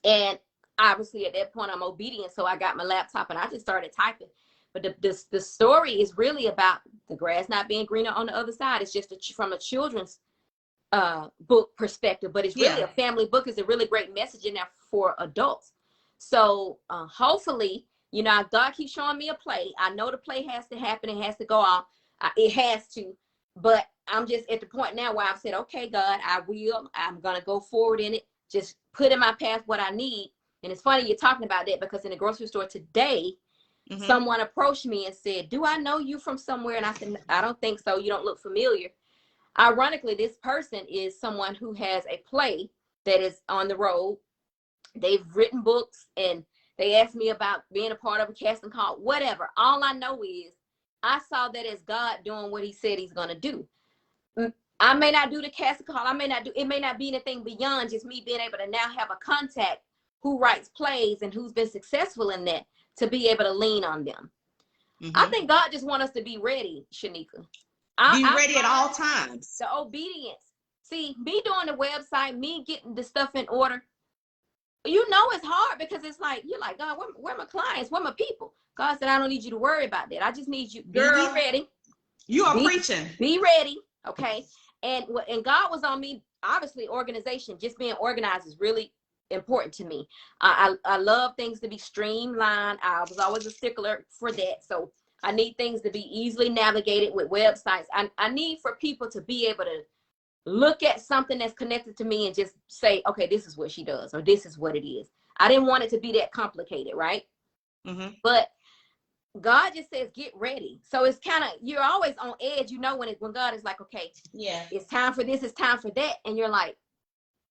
And obviously at that point I'm obedient. So I got my laptop and I just started typing. But the story is really about the grass not being greener on the other side. It's just from a children's book perspective, but it's really a family book. It's a really great message in there for adults. So hopefully, you know, God keeps showing me a play. I know the play has to happen. It has to go on. It has to. But I'm just at the point now where I've said, okay, God, I'm going to go forward in it. Just put in my path what I need. And it's funny you're talking about that, because in the grocery store today, someone approached me and said, do I know you from somewhere? And I said, I don't think so. You don't look familiar. Ironically, this person is someone who has a play that is on the road. They've written books, and they asked me about being a part of a casting call, whatever. All I know is I saw that as God doing what he said he's going to do. I may not do the casting call. It may not be anything beyond just me being able to now have a contact who writes plays and who's been successful in that, to be able to lean on them. I think God just wants us to be ready, Shanika. Be ready at all times. The obedience. See, me doing the website, me getting the stuff in order, you know it's hard, because it's like, you're like, God, where are my clients? Where are my people? God said, I don't need you to worry about that. I just need you. Girl, be ready. You are preaching. Be ready. Okay. And God was on me. Obviously, organization, just being organized is really important to me. I love things to be streamlined. I was always a stickler for that. So I need things to be easily navigated with websites. I need for people to be able to look at something that's connected to me and just say, okay, this is what she does, or this is what it is. I didn't want it to be that complicated, right? But God just says, get ready. So it's kind of, you're always on edge, you know, when God is like, okay, it's time for this, it's time for that. And you're like,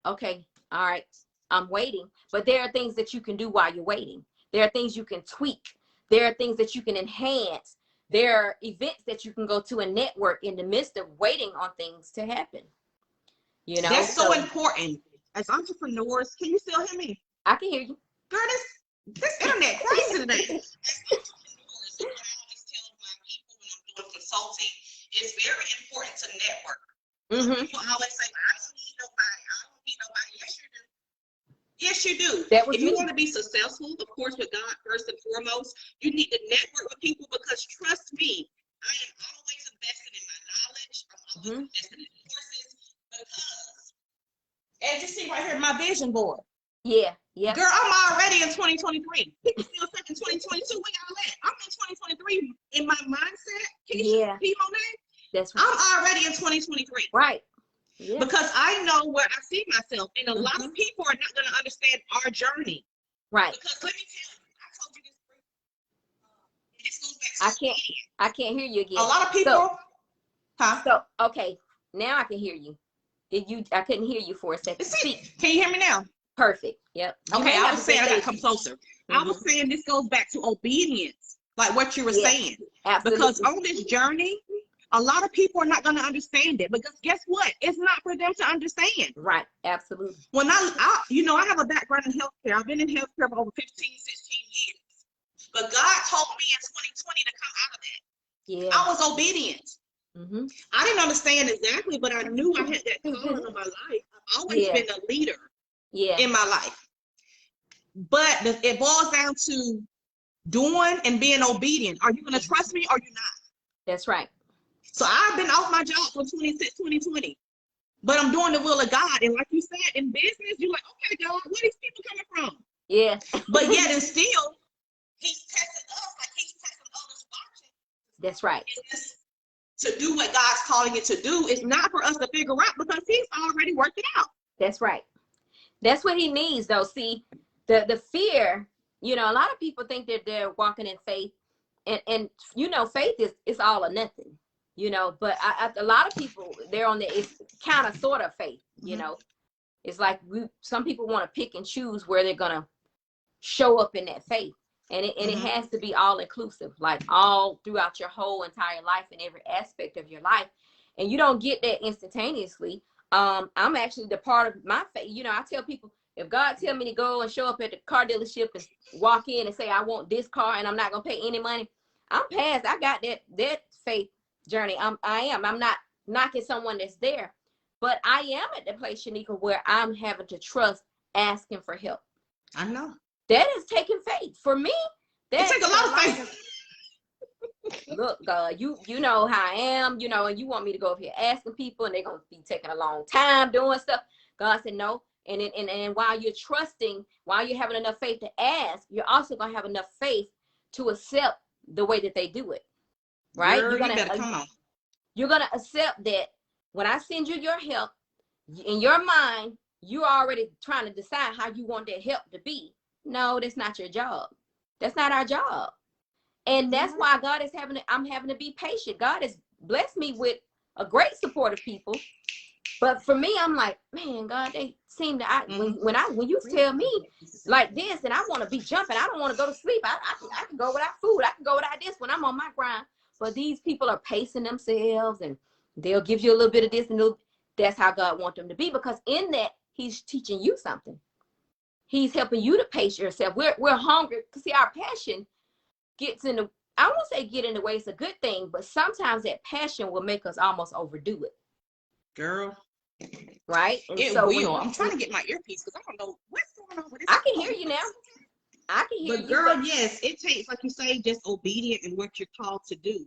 okay, all right, I'm waiting. But there are things that you can do while you're waiting. There are things you can tweak. There are things that you can enhance. There are events that you can go to and network in the midst of waiting on things to happen. You know, that's so important as entrepreneurs. Can you still hear me? I can hear you. Girl, this internet crazy today. What I always tell my people when I'm doing consulting, it's very important to network. People always say, I don't need nobody. Yes, you do. If you want to be successful, of course, with God first and foremost, you need to network with people, because trust me, I am always invested in my knowledge. I'm always invested in courses, because, as you see right here, my vision board. Yeah. Girl, I'm already in 2023. People still thinking 2022. We got that. I'm in 2023 in my mindset. Keisha, Monet. That's right. I'm already in 2023. Right. Yeah. Because I know where I see myself, and a lot of people are not going to understand our journey. Right. Because let me tell you, I told you this. This goes back to I can't hear you again. A lot of people. So okay, now I can hear you. I couldn't hear you for a second. Speak. Can you hear me now? Perfect. Yep. Okay, I was saying I got to come closer. I was saying this goes back to obedience, like what you were saying. Absolutely. Because on this journey, a lot of people are not going to understand it, because guess what? It's not for them to understand. Right. Absolutely. When I have a background in healthcare. I've been in healthcare for over 15, 16 years. But God told me in 2020 to come out of that. Yeah. I was obedient. I didn't understand exactly, but I knew I had that calling in my life. I've always been a leader in my life. But it boils down to doing and being obedient. Are you going to trust me or are you not? That's right. So I've been off my job from 2020, but I'm doing the will of God. And like you said, in business, you're like, okay, God, where these people coming from? Yeah. But yet and still, he's testing us like he's testing others watching. That's right. To do what God's calling it to do is not for us to figure out, because he's already worked it out. That's right. That's what he needs, though. See, the fear, you know, a lot of people think that they're walking in faith, and you know, faith is all or nothing, you know, but a lot of people, they're on it's kind of sort of faith, you know. It's like some people want to pick and choose where they're going to show up in that faith. And it has to be all inclusive, like all throughout your whole entire life and every aspect of your life. And you don't get that instantaneously. I'm actually the part of my faith. You know, I tell people, if God tell me to go and show up at the car dealership and walk in and say, I want this car and I'm not going to pay any money, I'm past. I got that faith journey. I'm not knocking someone that's there. But I am at the place, Shanika, where I'm having to trust asking for help. I know. That is taking faith. For me, It takes a lot of faith. Look, God, you know how I am, you know, and you want me to go up here asking people and they're going to be taking a long time doing stuff. God said no. And while you're trusting, while you're having enough faith to ask, you're also going to have enough faith to accept the way that they do it. Right? Girl, you better come on. You're going to accept that when I send you your help, in your mind, you're already trying to decide how you want that help to be. No, that's not your job. That's not our job. And that's why I'm having to be patient. God has blessed me with a great support of people. But for me, I'm like, man, God, they seem to, when you tell me like this and I want to be jumping, I don't want to go to sleep. I can go without food. I can go without this when I'm on my grind. But these people are pacing themselves and they'll give you a little bit of this and that's how God wants them to be, because in that he's teaching you something. He's helping you to pace yourself. We're hungry. Because see, our passion gets in the, I won't say get in the way, it's a good thing, but sometimes that passion will make us almost overdo it. Girl. Right? And it so will. I'm trying to get my earpiece because I don't know what's going on with this. I can hear you now. I can hear you. But girl, yes, it takes, like you say, just obedient in what you're called to do.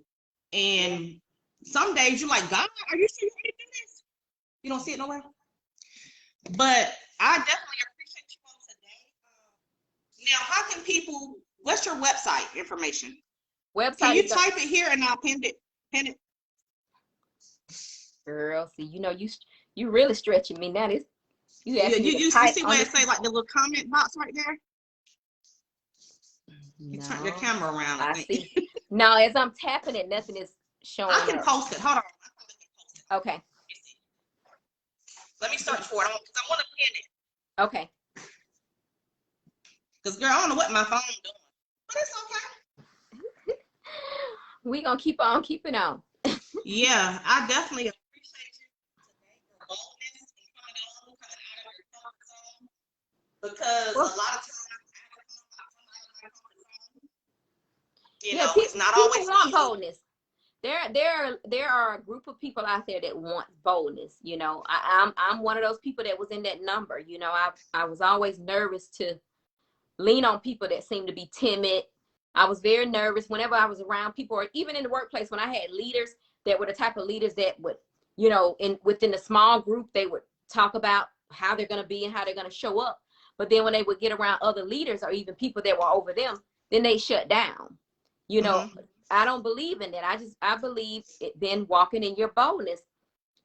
And some days you're like, God, are you sure you want me to do this? You don't see it nowhere. But I definitely appreciate you on today. Now, how can people, what's your website information? Can you type it here and I'll pin it? Girl, see, you know, you really stretching me now. You see where it say like the little comment box right there? No, you turn your camera around. I think. See. No, as I'm tapping it, nothing is showing. I can post it. Hold on. Okay. Let me search for it because I want to pin it. Okay. Because girl, I don't know what my phone's doing, but it's okay. We gonna keep on keeping on. Yeah, I definitely appreciate you today for boldness and coming out of your comfort zone, because a lot of times it's not always want boldness. There are a group of people out there that want boldness. You know, I'm one of those people that was in that number. You know, I was always nervous to lean on people that seem to be timid. I was very nervous whenever I was around people, or even in the workplace when I had leaders that were the type of leaders that would, you know, within a small group, they would talk about how they're going to be and how they're going to show up. But then when they would get around other leaders or even people that were over them, then they shut down. You know, I don't believe in that. I believe then walking in your boldness.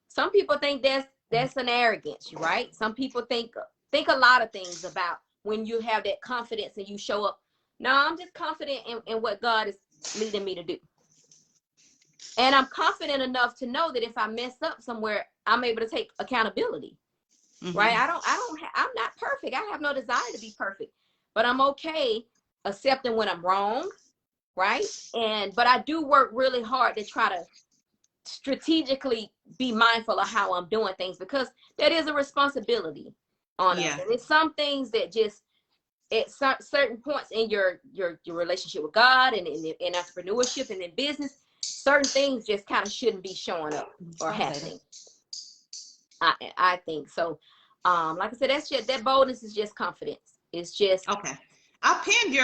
Some people think that's an arrogance, right? Some people think a lot of things about when you have that confidence and you show up. No, I'm just confident in what God is leading me to do. And I'm confident enough to know that if I mess up somewhere, I'm able to take accountability, right? I'm not perfect. I have no desire to be perfect, but I'm okay accepting when I'm wrong, right? But I do work really hard to try to strategically be mindful of how I'm doing things, because that is a responsibility on us. And it's some things that just at certain points in your relationship with God and in entrepreneurship and in business, certain things just kind of shouldn't be showing up or happening. I think so. Like I said, that boldness is just confidence. It's just okay. I pinned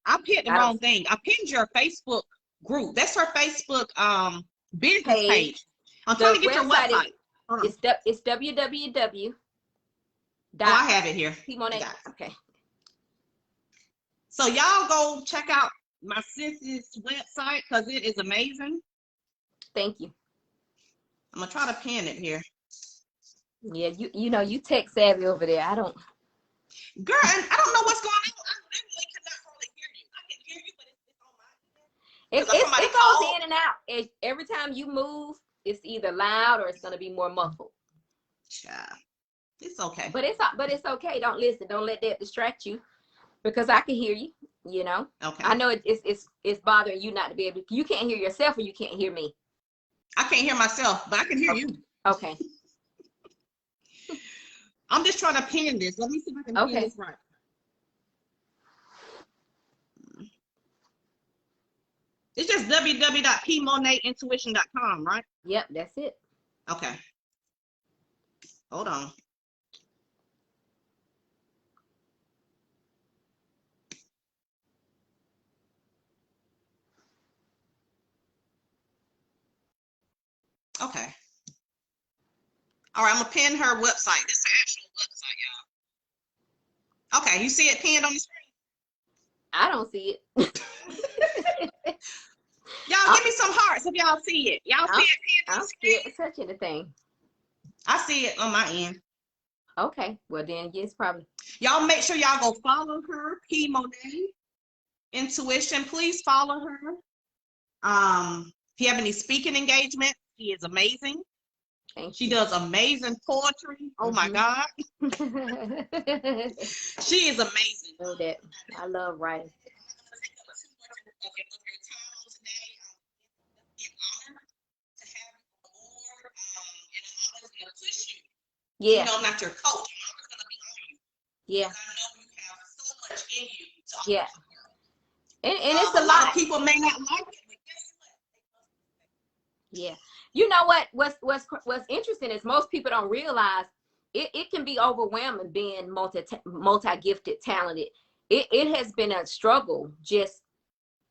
I pinned the wrong thing. I pinned your Facebook group. That's her Facebook business page. I'm trying to get your website. It's www. I have it here. Okay. So y'all go check out my sis's website because it is amazing. Thank you. I'm gonna try to pin it here. Yeah, you know, you tech savvy over there. Girl, and I don't know what's going on. I literally cannot hardly hear you. I can hear you, but it's on my it goes in and out. Every time you move, it's either loud or it's gonna be more muffled. Child. It's okay. But it's okay. Don't listen. Don't let that distract you, because I can hear you. You know. Okay. I know it's bothering you not to be able to. You can't hear yourself, or you can't hear me. I can't hear myself, but I can hear you. Okay. I'm just trying to pin this. Let me see if I can pin this right. It's just www.pmoneteintuition.com, right? Yep, that's it. Okay. Hold on. Okay. All right, I'm gonna pin her website. This is her actual website, y'all. Okay, you see it pinned on the screen? I don't see it. Y'all give me some hearts if y'all see it. Y'all see it pinned on the screen? I'm scared to touch anything. I see it on my end. Okay, well then, yes, probably. Y'all make sure y'all go follow her, P. Monet Intuition. Please follow her. If you have any speaking engagements, she is amazing. She does amazing poetry. Oh my God. She is amazing. I know that. I love writing. Yeah. You know, I'm not your coach. I'm just gonna be on you. Yeah. I know you have so much in you. Yeah. And it's a lot of people may not like it, but guess what? Yeah. You know what? What's interesting is most people don't realize it can be overwhelming being multi-gifted, talented. It has been a struggle just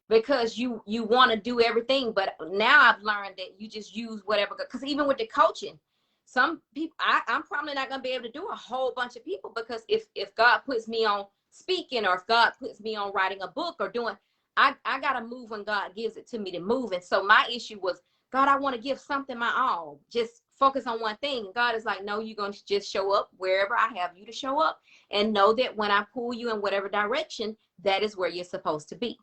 because you want to do everything, but now I've learned that you just use whatever, because even with the coaching, some people I'm probably not gonna be able to do a whole bunch of people, because if God puts me on speaking, or if God puts me on writing a book or doing, I gotta move when God gives it to me to move. And so my issue was, God, I want to give something my all, just focus on one thing. And God is like, no, you're going to just show up wherever I have you to show up, and know that when I pull you in whatever direction, that is where you're supposed to be.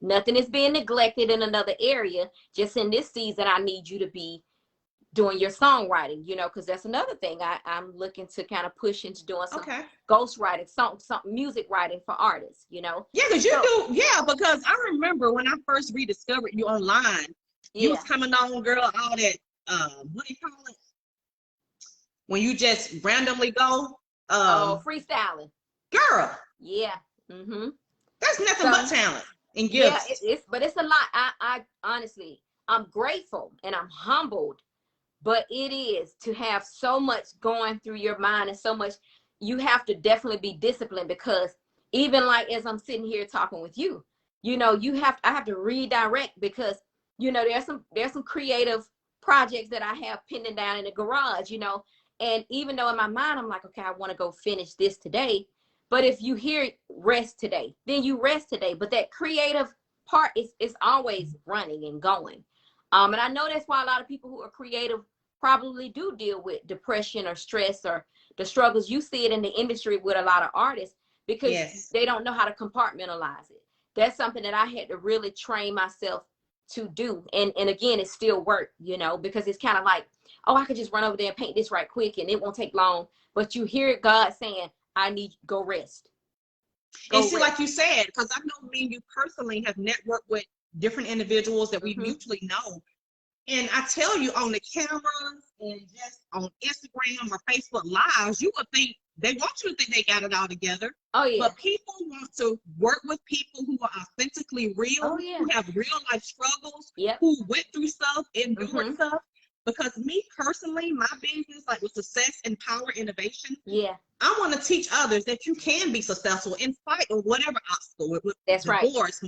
Nothing is being neglected in another area. Just in this season, I need you to be doing your songwriting, you know, because that's another thing I'm looking to kind of push into doing some ghost writing, some music writing for artists, you know. Yeah, because you do, yeah, because I remember when I first rediscovered you online, you was coming on, girl, all that, what do you call it? When you just randomly go. Freestyling. Girl. Yeah. Mm-hmm. That's nothing but talent and gifts. Yeah, but it's a lot. I honestly, I'm grateful and I'm humbled, but it is to have so much going through your mind, and so much, you have to definitely be disciplined, because even like as I'm sitting here talking with you, you know, I have to redirect, because, you know, there's some creative projects that I have pending down in the garage, you know, and even though in my mind, I'm like, okay, I want to go finish this today. But if you hear rest today, then you rest today. But that creative part is always running and going. And I know that's why a lot of people who are creative probably do deal with depression or stress or the struggles. You see it in the industry with a lot of artists, because they don't know how to compartmentalize it. That's something that I had to really train myself to do. And again, it's still work, you know, because it's kind of like, oh, I could just run over there and paint this right quick and it won't take long. But you hear God saying, I need go rest. And see, like you said, because I know me and you personally have networked with different individuals that we mutually know. And I tell you, on the cameras and just on Instagram or Facebook Lives, you would think they want you to think they got it all together. Oh, yeah. But people want to work with people who are authentically real, who have real life struggles, who went through stuff, endured stuff. Because me personally, my business, like with Success and Power Innovation, I want to teach others that you can be successful in spite of whatever obstacle, with divorce,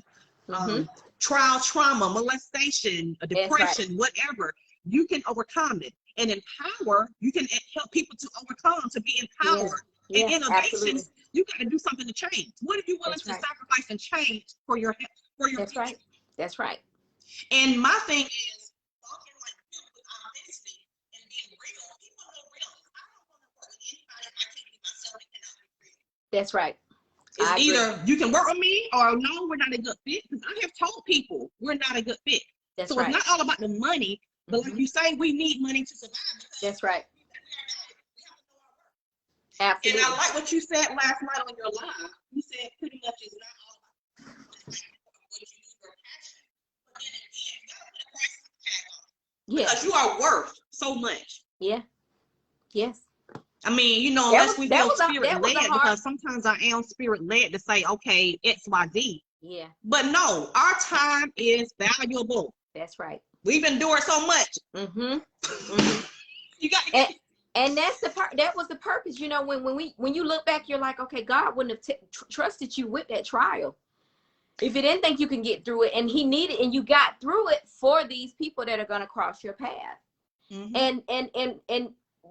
trial, trauma, molestation, depression, whatever. You can overcome it. And in power, you can help people to overcome, to be empowered. And innovations, you got to do something to change. What are you willing to sacrifice and change for your That's future? Right. That's right. And my thing is, talking like you with honesty and being real, people know real. I don't want to work with anybody if I can't be myself and cannot be real. That's right. It's either you can work with me, or no, we're not a good fit. Because I have told people we're not a good fit. So it's not all about the money, but like you say, we need money to survive. That's right. Absolutely. And I like what you said last night on your live. You said pretty much it's not all about what you do for passion. But then again, you gotta put a price tag on it. Because you are worth so much. Yeah. Yes. I mean, you know, unless we feel spirit led, because sometimes I am spirit led to say, okay, XYZ. Yeah. But no, our time is valuable. That's right. We've endured so much. You got to And that's that was the purpose. You know, when you look back, you're like, okay, God wouldn't have trusted you with that trial if you didn't think you can get through it. And he needed, and you got through it for these people that are going to cross your path. And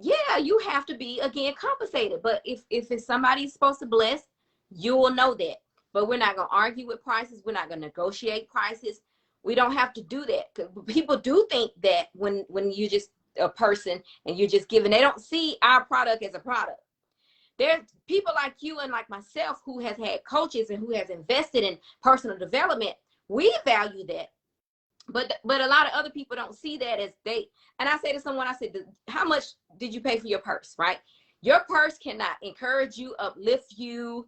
yeah, you have to be, again, compensated. But if it's somebody's supposed to bless, you will know that. But we're not going to argue with prices. We're not going to negotiate prices. We don't have to do that. 'Cause people do think that when you just a person and you're just giving, they don't see our product as a product. There's people like you and like myself who has had coaches and who has invested in personal development. We value that. But a lot of other people don't see that as they, and I say to someone, I said, how much did you pay for your purse, right? Your purse cannot encourage you, uplift you,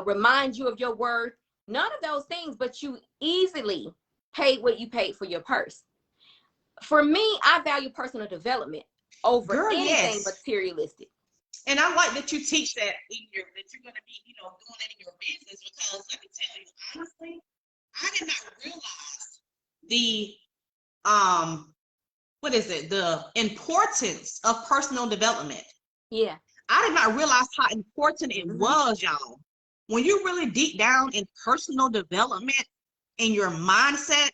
remind you of your worth, none of those things, but you easily paid what you paid for your purse. For me, I value personal development over anything materialistic. And I like that you teach that that you're going to be, doing that in your business, because let me tell you, honestly, I did not realize the the importance of personal development. Yeah. I did not realize how important it was, y'all. When you really deep down in personal development and your mindset,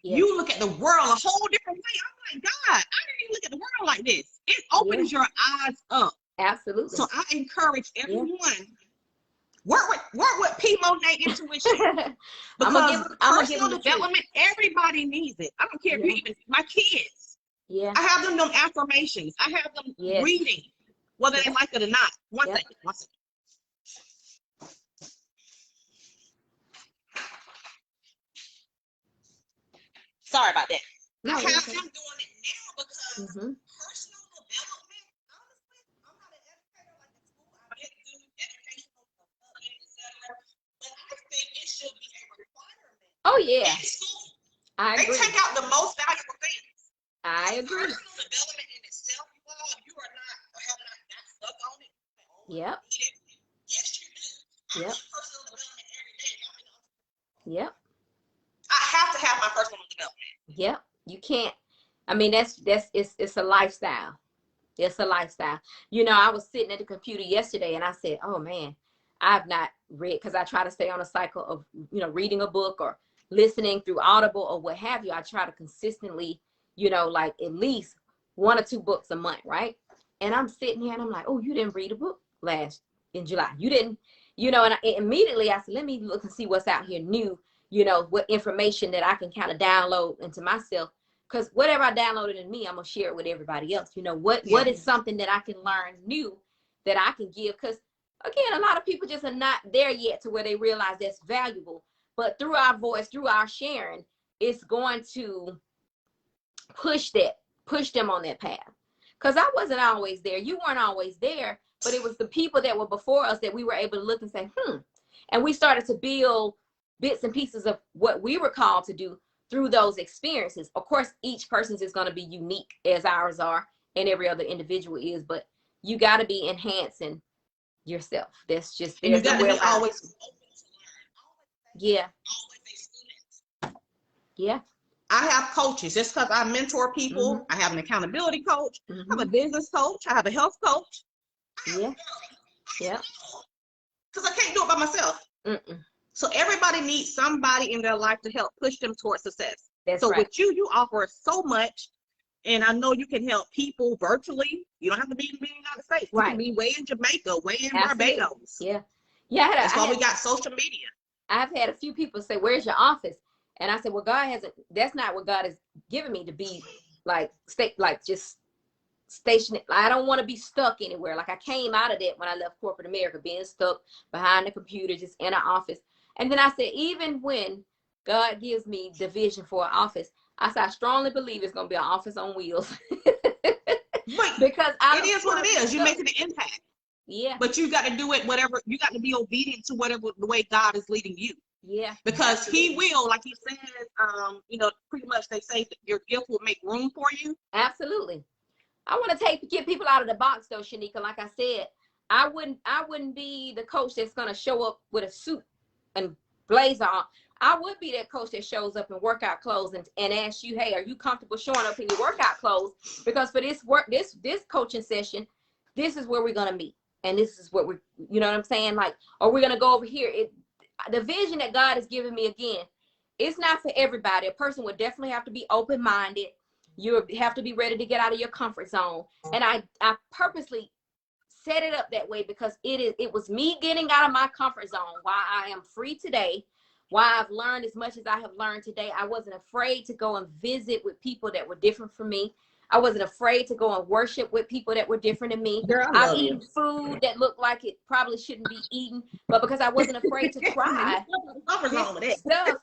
you look at the world a whole different way. I'm like, God, I didn't even look at the world like this. It opens your eyes up. Absolutely. So I encourage everyone, work with P-Monet Intuition. Because personal development, everybody needs it. I don't care if you even, my kids. Yeah. I have them affirmations. I have them reading, whether they like it or not. One second. Sorry about that. No, I have them doing it now because personal development, honestly, I'm not an educator like a school. I get good educational development, etc. But I think it should be a requirement. Oh, yeah. In school. I agree. They take out the most valuable things. I agree. Personal development in itself, you are not, or have not got stuck on it. Yep. Yes, you do. I need personal development every day. Yep. I have to have my personal development. Yep. You can't. I mean, it's a lifestyle. It's a lifestyle. I was sitting at the computer yesterday and I said, oh man, I've not read, because I try to stay on a cycle of, reading a book or listening through Audible or what have you. I try to consistently, like at least 1 or 2 books a month, right? And I'm sitting here and I'm like, oh, you didn't read a book in July. You didn't, and immediately I said, let me look and see what's out here new, what information that I can kind of download into myself. Because whatever I downloaded in me, I'm going to share it with everybody else. What is something that I can learn new that I can give? Because, again, a lot of people just are not there yet to where they realize that's valuable. But through our voice, through our sharing, it's going to push them on that path. Because I wasn't always there. You weren't always there. But it was the people that were before us that we were able to look and say, And we started to build bits and pieces of what we were called to do through those experiences. Of course, each person's is going to be unique as ours are and every other individual is, but you got to be enhancing yourself. That's just, and you got to be always open to learn. Yeah. I have coaches. Just because I mentor people, I have an accountability coach, I have a business coach, I have a health coach. Yeah. Because I can't do it by myself. So everybody needs somebody in their life to help push them towards success. So with you offer so much, and I know you can help people virtually. You don't have to be in the United States. You can be way in Jamaica, way in Barbados. Yeah. That's why we got social media. I've had a few people say, where's your office? And I said, well, that's not what God has given me to be just stationed. I don't want to be stuck anywhere. Like I came out of that when I left corporate America, being stuck behind the computer, just in an office. And then I said, even when God gives me the vision for an office, I said, I strongly believe it's going to be an office on wheels. Because it is what it is. You're making an impact. Yeah. But you got to do it, whatever, you got to be obedient to whatever the way God is leading you. Yeah. Because he will, like he says, pretty much they say that your gift will make room for you. Absolutely. I want to get people out of the box though, Shanika. Like I said, I wouldn't be the coach that's going to show up with a suit and blazer on. I would be that coach that shows up in workout clothes and asks you, hey, are you comfortable showing up in your workout clothes? Because for this coaching session, this is where we're going to meet. And this is what we're, you know what I'm saying? Like, or we're going to go over here. The vision that God has given me, again, it's not for everybody. A person would definitely have to be open-minded. You have to be ready to get out of your comfort zone. And I purposely set it up that way because it was me getting out of my comfort zone, why I am free today, why I've learned as much as I have learned today. I wasn't afraid to go and visit with people that were different from me. I wasn't afraid to go and worship with people that were different than me. Girl, I've eaten food that looked like it probably shouldn't be eaten, but because I wasn't afraid to try this stuff,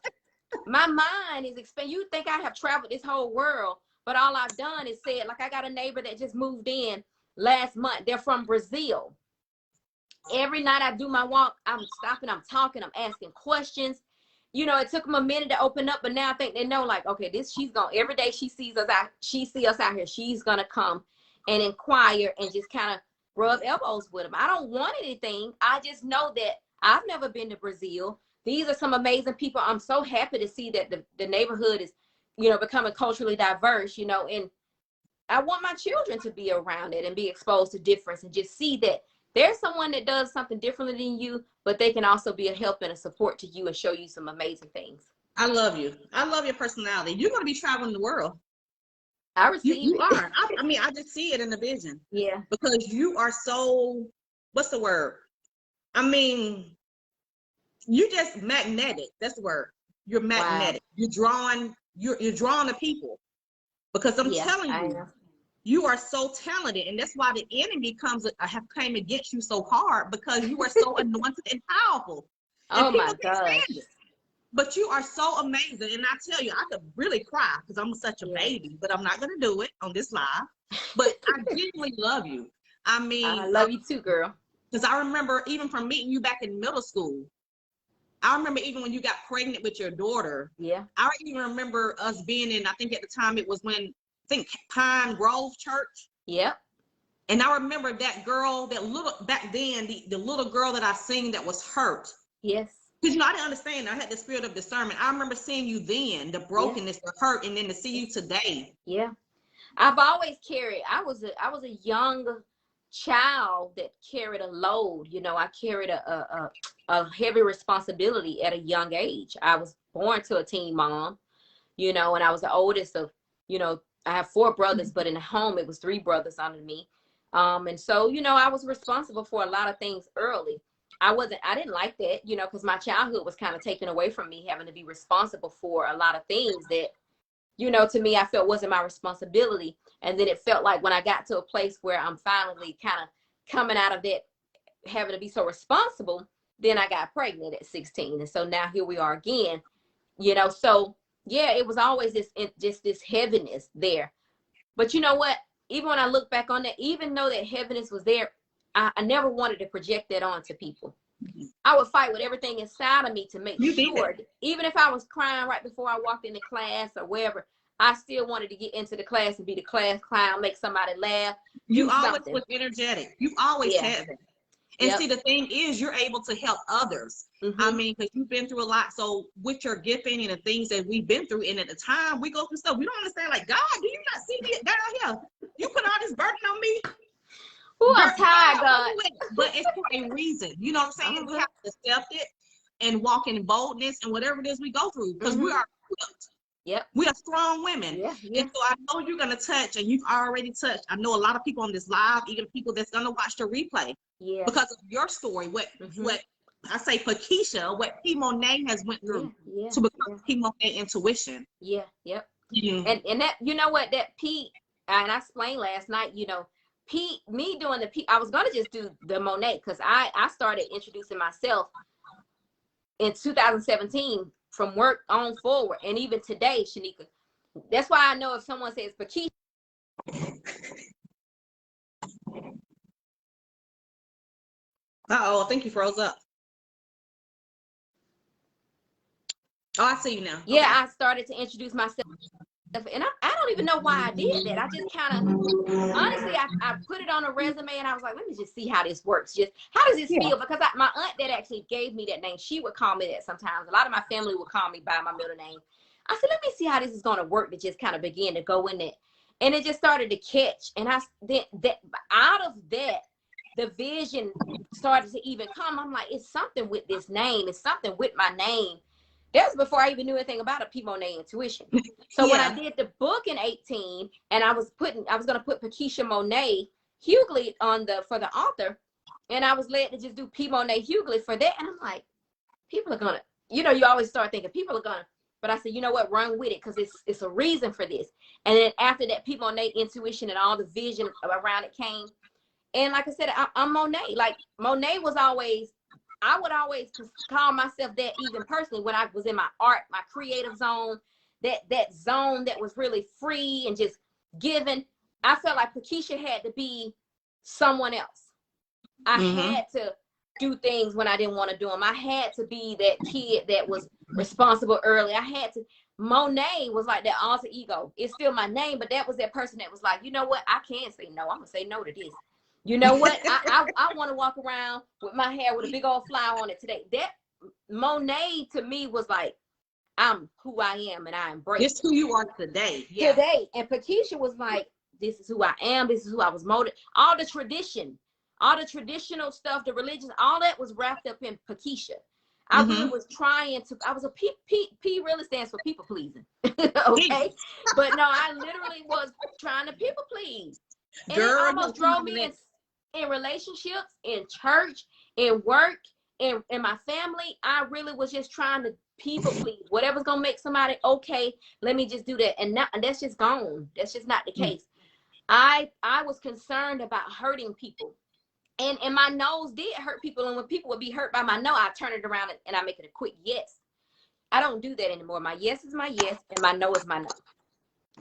my mind is expanding. You think I have traveled this whole world, but all I've done is said, like, I got a neighbor that just moved in last month. They're from Brazil. Every night I do my walk, I'm stopping, I'm talking, I'm asking questions. You know, it took them a minute to open up, but now I think they know, like, okay, she's going, every day she sees us out here, she's going to come and inquire and just kind of rub elbows with them. I don't want anything. I just know that I've never been to Brazil. These are some amazing people. I'm so happy to see that the neighborhood is, you know, becoming culturally diverse, you know, and I want my children to be around it and be exposed to difference and just see that there's someone that does something differently than you, but they can also be a help and a support to you and show you some amazing things. I love you. I love your personality. You're going to be traveling the world. I receive you it. are. I mean, I just see it in the vision. Yeah. Because you are so, what's the word? I mean, you just magnetic. That's the word. You're magnetic. Wow. You're drawing the people. Because I'm telling you, you are so talented, and that's why the enemy came against you so hard, because you are so anointed and powerful. And oh my gosh! But you are so amazing, and I tell you, I could really cry because I'm such a baby. But I'm not gonna do it on this live. But I genuinely love you. I mean, I love you too, girl. Because I remember even from meeting you back in middle school. I remember even when you got pregnant with your daughter. Yeah. I even remember us being in. I think at the time it was Pine Grove Church. Yep. And I remember that girl, back then, the little girl that I seen that was hurt. Yes. Because, you know, I didn't understand. I had the spirit of discernment. I remember seeing you then, the brokenness, the hurt, and then to see you today. Yeah. I've always carried, I was a young child that carried a load. You know, I carried a heavy responsibility at a young age. I was born to a teen mom, you know, and I was the oldest of, you know, I have 4 brothers, but in the home, it was 3 brothers under me. And so, you know, I was responsible for a lot of things early. I didn't like that, you know, because my childhood was kind of taken away from me, having to be responsible for a lot of things that, you know, to me, I felt wasn't my responsibility. And then it felt like when I got to a place where I'm finally kind of coming out of that, having to be so responsible, then I got pregnant at 16. And so now here we are again, you know, so yeah, it was always this heaviness there. But you know what? Even when I look back on that, even though that heaviness was there, I never wanted to project that onto people. Mm-hmm. I would fight with everything inside of me to make sure, even if I was crying right before I walked into class or wherever, I still wanted to get into the class and be the class clown, make somebody laugh. You always was energetic. You always had it. And see, the thing is, you're able to help others. Mm-hmm. I mean, because you've been through a lot. So with your gifting and the things that we've been through, and at the time we go through stuff, we don't understand, like, God, do you not see me down here? You put all this burden on me. Ooh, I'm tired, God. But it's for a reason. You know what I'm saying? Mm-hmm. We have to accept it and walk in boldness and whatever it is we go through, because we are equipped. Yep. We are strong women. Yeah. And so I know you're going to touch, and you've already touched. I know a lot of people on this live, even people that's going to watch the replay. Yeah. Because of your story, what I say for Keisha, what P. Monet has went through to become P. Monet Intuition. Yeah. Yep. Mm-hmm. And that, you know what, that P, and I explained last night, you know, me doing the P, I was going to just do the Monet, because I started introducing myself in 2017 from work on forward. And even today, Shanika, that's why I know if someone says Pakisha. Uh-oh, I think you froze up. Oh, I see you now. Yeah, okay. I started to introduce myself. and I don't even know why I did that. I just kind of, honestly, I put it on a resume and I was like, let me just see how this works. Just how does this feel? Because my aunt that actually gave me that name, she would call me that sometimes. A lot of my family would call me by my middle name. I said, let me see how this is going to work, to just kind of begin to go in it. And it just started to catch. And out of that, the vision started to even come. I'm like, it's something with this name. It's something with my name. That was before I even knew anything about a P. Monet intuition. So when I did the book in 18, and I was going to put Pakeisha Monet Hughley for the author, and I was led to just do P. Monet Hughley for that. And I'm like, people are gonna, you always start thinking people are gonna, but I said, you know what, run with it, because it's a reason for this. And then after that, P. Monet intuition and all the vision around it came. And like I said, I'm Monet. Like Monet was always, I would always call myself that, even personally, when I was in my art, my creative zone, that zone that was really free and just giving. I felt like Pakeisha had to be someone else. I had to do things when I didn't want to do them. I had to be that kid that was responsible early. I had to. Monet was like that alter ego. It's still my name, but that was that person that was like, you know what? I can't say no. I'm gonna say no to this. You know what? I want to walk around with my hair with a big old flower on it today. That Monet to me was like, I'm who I am and I embrace This who you are today. Yeah. Today. And Pakeisha was like, this is who I am. This is who I was molded. All the tradition, all the traditional stuff, the religion, all that was wrapped up in Pakeisha. I really was trying to, I was a P really stands for people pleasing. Okay. But no, I literally was trying to people please. And it almost drove me in relationships, in church, in work, in my family. I really was just trying to people please. Whatever's gonna make somebody okay, let me just do that. And that's just gone. That's just not the case. I was concerned about hurting people. And my nose did hurt people. And when people would be hurt by my no, I turn it around and I make it a quick yes. I don't do that anymore. My yes is my yes and my no is my no.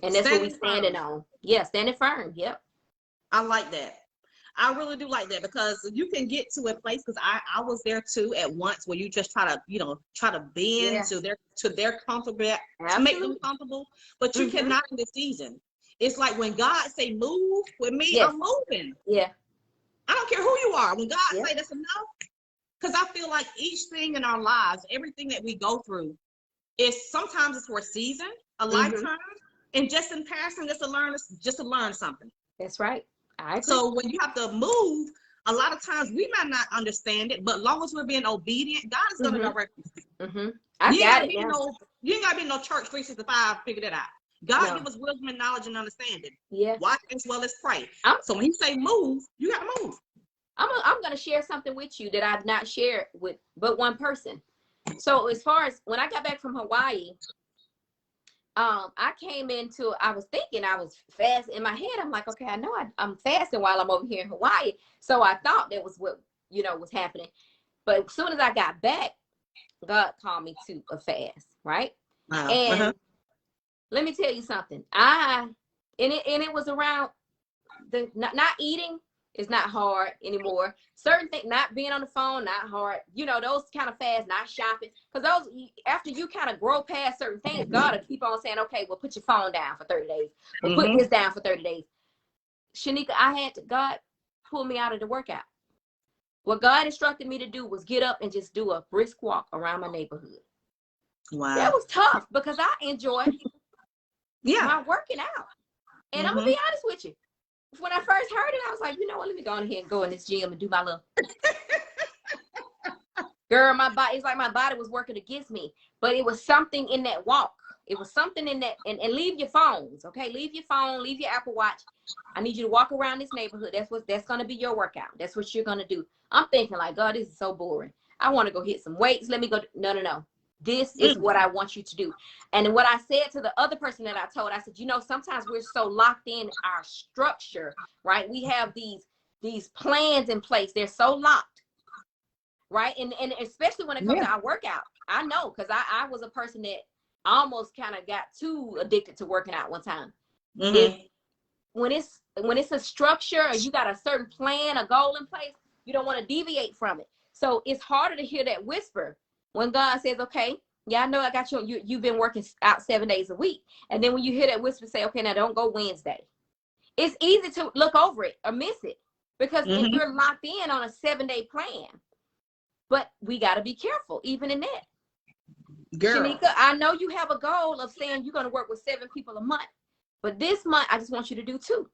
And that's what we're standing on. Yeah, standing firm. Yep. I like that. I really do like that, because you can get to a place, because I was there too at once, where you just try to bend to their comfortable, to make them comfortable, but you cannot in this season. It's like when God say move with me, I'm moving. Yeah. I don't care who you are. When God say that's enough, because I feel like each thing in our lives, everything that we go through, is sometimes it's for a season, a lifetime, and just in passing, just to learn something. That's right. So when you have to move, a lot of times we might not understand it, but as long as we're being obedient, God is going to direct us. I got it. You ain't got to be no church 365 figure that out. God give us wisdom and knowledge and understanding. Yeah. Watch as well as pray. So when he say move, you got to move. I'm going to share something with you that I've not shared with but one person. So as far as when I got back from Hawaii, I was thinking I was fast in my head. I'm like, okay, I know I'm fasting while I'm over here in Hawaii. So I thought that was what, was happening. But as soon as I got back, God called me to a fast, right? Wow. And let me tell you something. It was around the not eating is not hard anymore. Certain things, not being on the phone, not hard. Those kind of fasts, not shopping. Because those, after you kind of grow past certain things, God will keep on saying, okay, well, put your phone down for 30 days. Well, put this down for 30 days. Shanika, God pull me out of the workout. What God instructed me to do was get up and just do a brisk walk around my neighborhood. Wow. That was tough, because I enjoy my working out. And I'm going to be honest with you. When I first heard it, I was like, you know what, let me go on here and go in this gym and do my little. Girl, my body, it's like my body was working against me. But it was something in that walk. It was something in that, and leave your phones, okay? Leave your phone, leave your Apple Watch. I need you to walk around this neighborhood. That's going to be your workout. That's what you're going to do. I'm thinking like, God, this is so boring. I want to go hit some weights. Let me go. No. This is what I want you to do. And what I said to the other person that I told, I said, sometimes we're so locked in our structure, right? We have these plans in place. They're so locked, right? And especially when it comes to our workout. I know, because I was a person that almost kind of got too addicted to working out one time. When it's a structure, or you got a certain plan, a goal in place, you don't want to deviate from it. So it's harder to hear that whisper when God says, okay, Yeah, I know I got you've been working out 7 days a week. And then when you hear that whisper, say, okay, now don't go Wednesday. It's easy to look over it or miss it because if you're locked in on a 7-day plan, but we got to be careful even in that. Girl. Shanika, I know you have a goal of saying you're going to work with 7 people a month, but this month I just want you to do 2.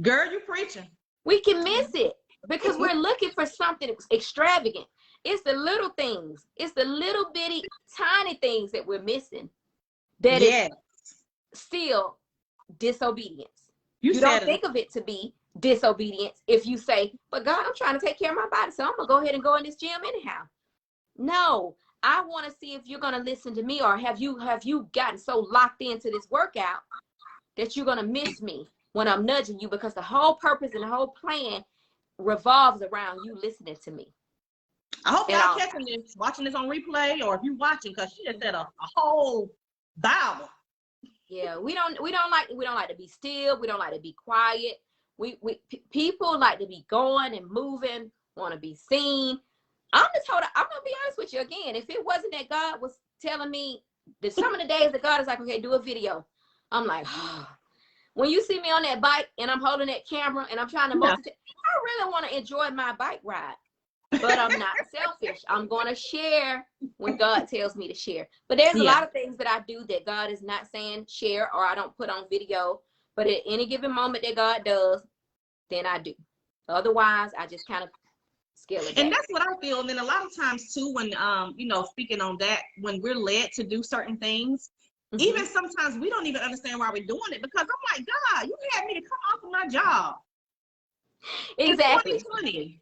Girl, you preaching. We can miss it because we're looking for something extravagant. It's the little things. It's the little bitty tiny things that we're missing that is still disobedience. You don't think of it to be disobedience if you say, but God, I'm trying to take care of my body, so I'm going to go ahead and go in this gym anyhow. No, I want to see if you're going to listen to me, or have you gotten so locked into this workout that you're going to miss me when I'm nudging you, because the whole purpose and the whole plan revolves around you listening to me. I hope y'all catching this, watching this on replay, or if you're watching, because she just said a whole Bible. Yeah, we don't like to be still. We don't like to be quiet. People like to be going and moving, want to be seen. I'm gonna be honest with you again. If it wasn't that God was telling me that some of the days that God is like, okay, do a video, I'm like, oh. When you see me on that bike and I'm holding that camera and I'm trying to multitask, I really want to enjoy my bike ride. But I'm not selfish. I'm going to share when God tells me to share. But there's a lot of things that I do that God is not saying share, or I don't put on video. But at any given moment that God does, then I do. Otherwise, I just kind of scale it back. And that's what I feel. And then a lot of times too, when speaking on that, when we're led to do certain things, even sometimes we don't even understand why we're doing it, because I'm like, God, you had me to come off of my job. Exactly. In 2020.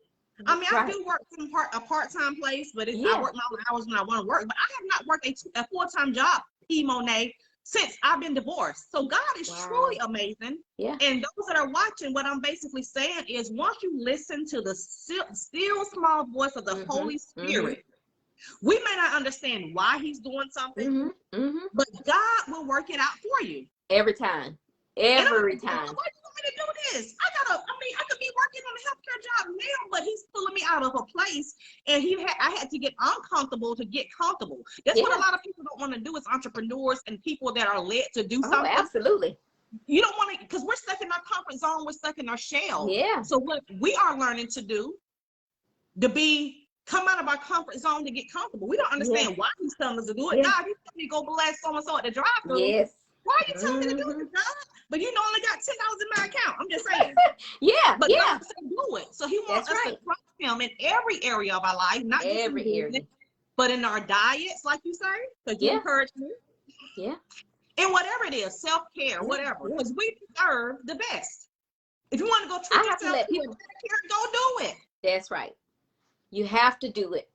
I mean, I do work from a part-time place, but I work my own hours when I want to work. But I have not worked a full-time job, Monet, since I've been divorced. So God is truly amazing. Yeah. And those that are watching, what I'm basically saying is, once you listen to the still small voice of the Holy Spirit, we may not understand why He's doing something, but God will work it out for you. Every time. Every time. Why do you want me to do this? I could be working on a healthcare job now, but He's pulling me out of a place, and I had to get uncomfortable to get comfortable. That's what a lot of people don't want to do, as entrepreneurs and people that are led to do something. Absolutely. You don't want to, because we're stuck in our comfort zone, we're stuck in our shell. Yeah. So what we are learning to do, come out of our comfort zone to get comfortable. We don't understand why He's telling us to do it. God, you told me to go bless so-and-so at the drive-thru. Yes. Why are you telling me to do it, God? But you only got $10 in my account. I'm just saying. But God said do it. So He wants us to trust Him in every area of our life, not just every area, but in our diets, like you say, because you encourage me. Yeah. And whatever it is, self-care, whatever, because we deserve the best. If you want to go treat yourself, go do it. That's right. You have to do it.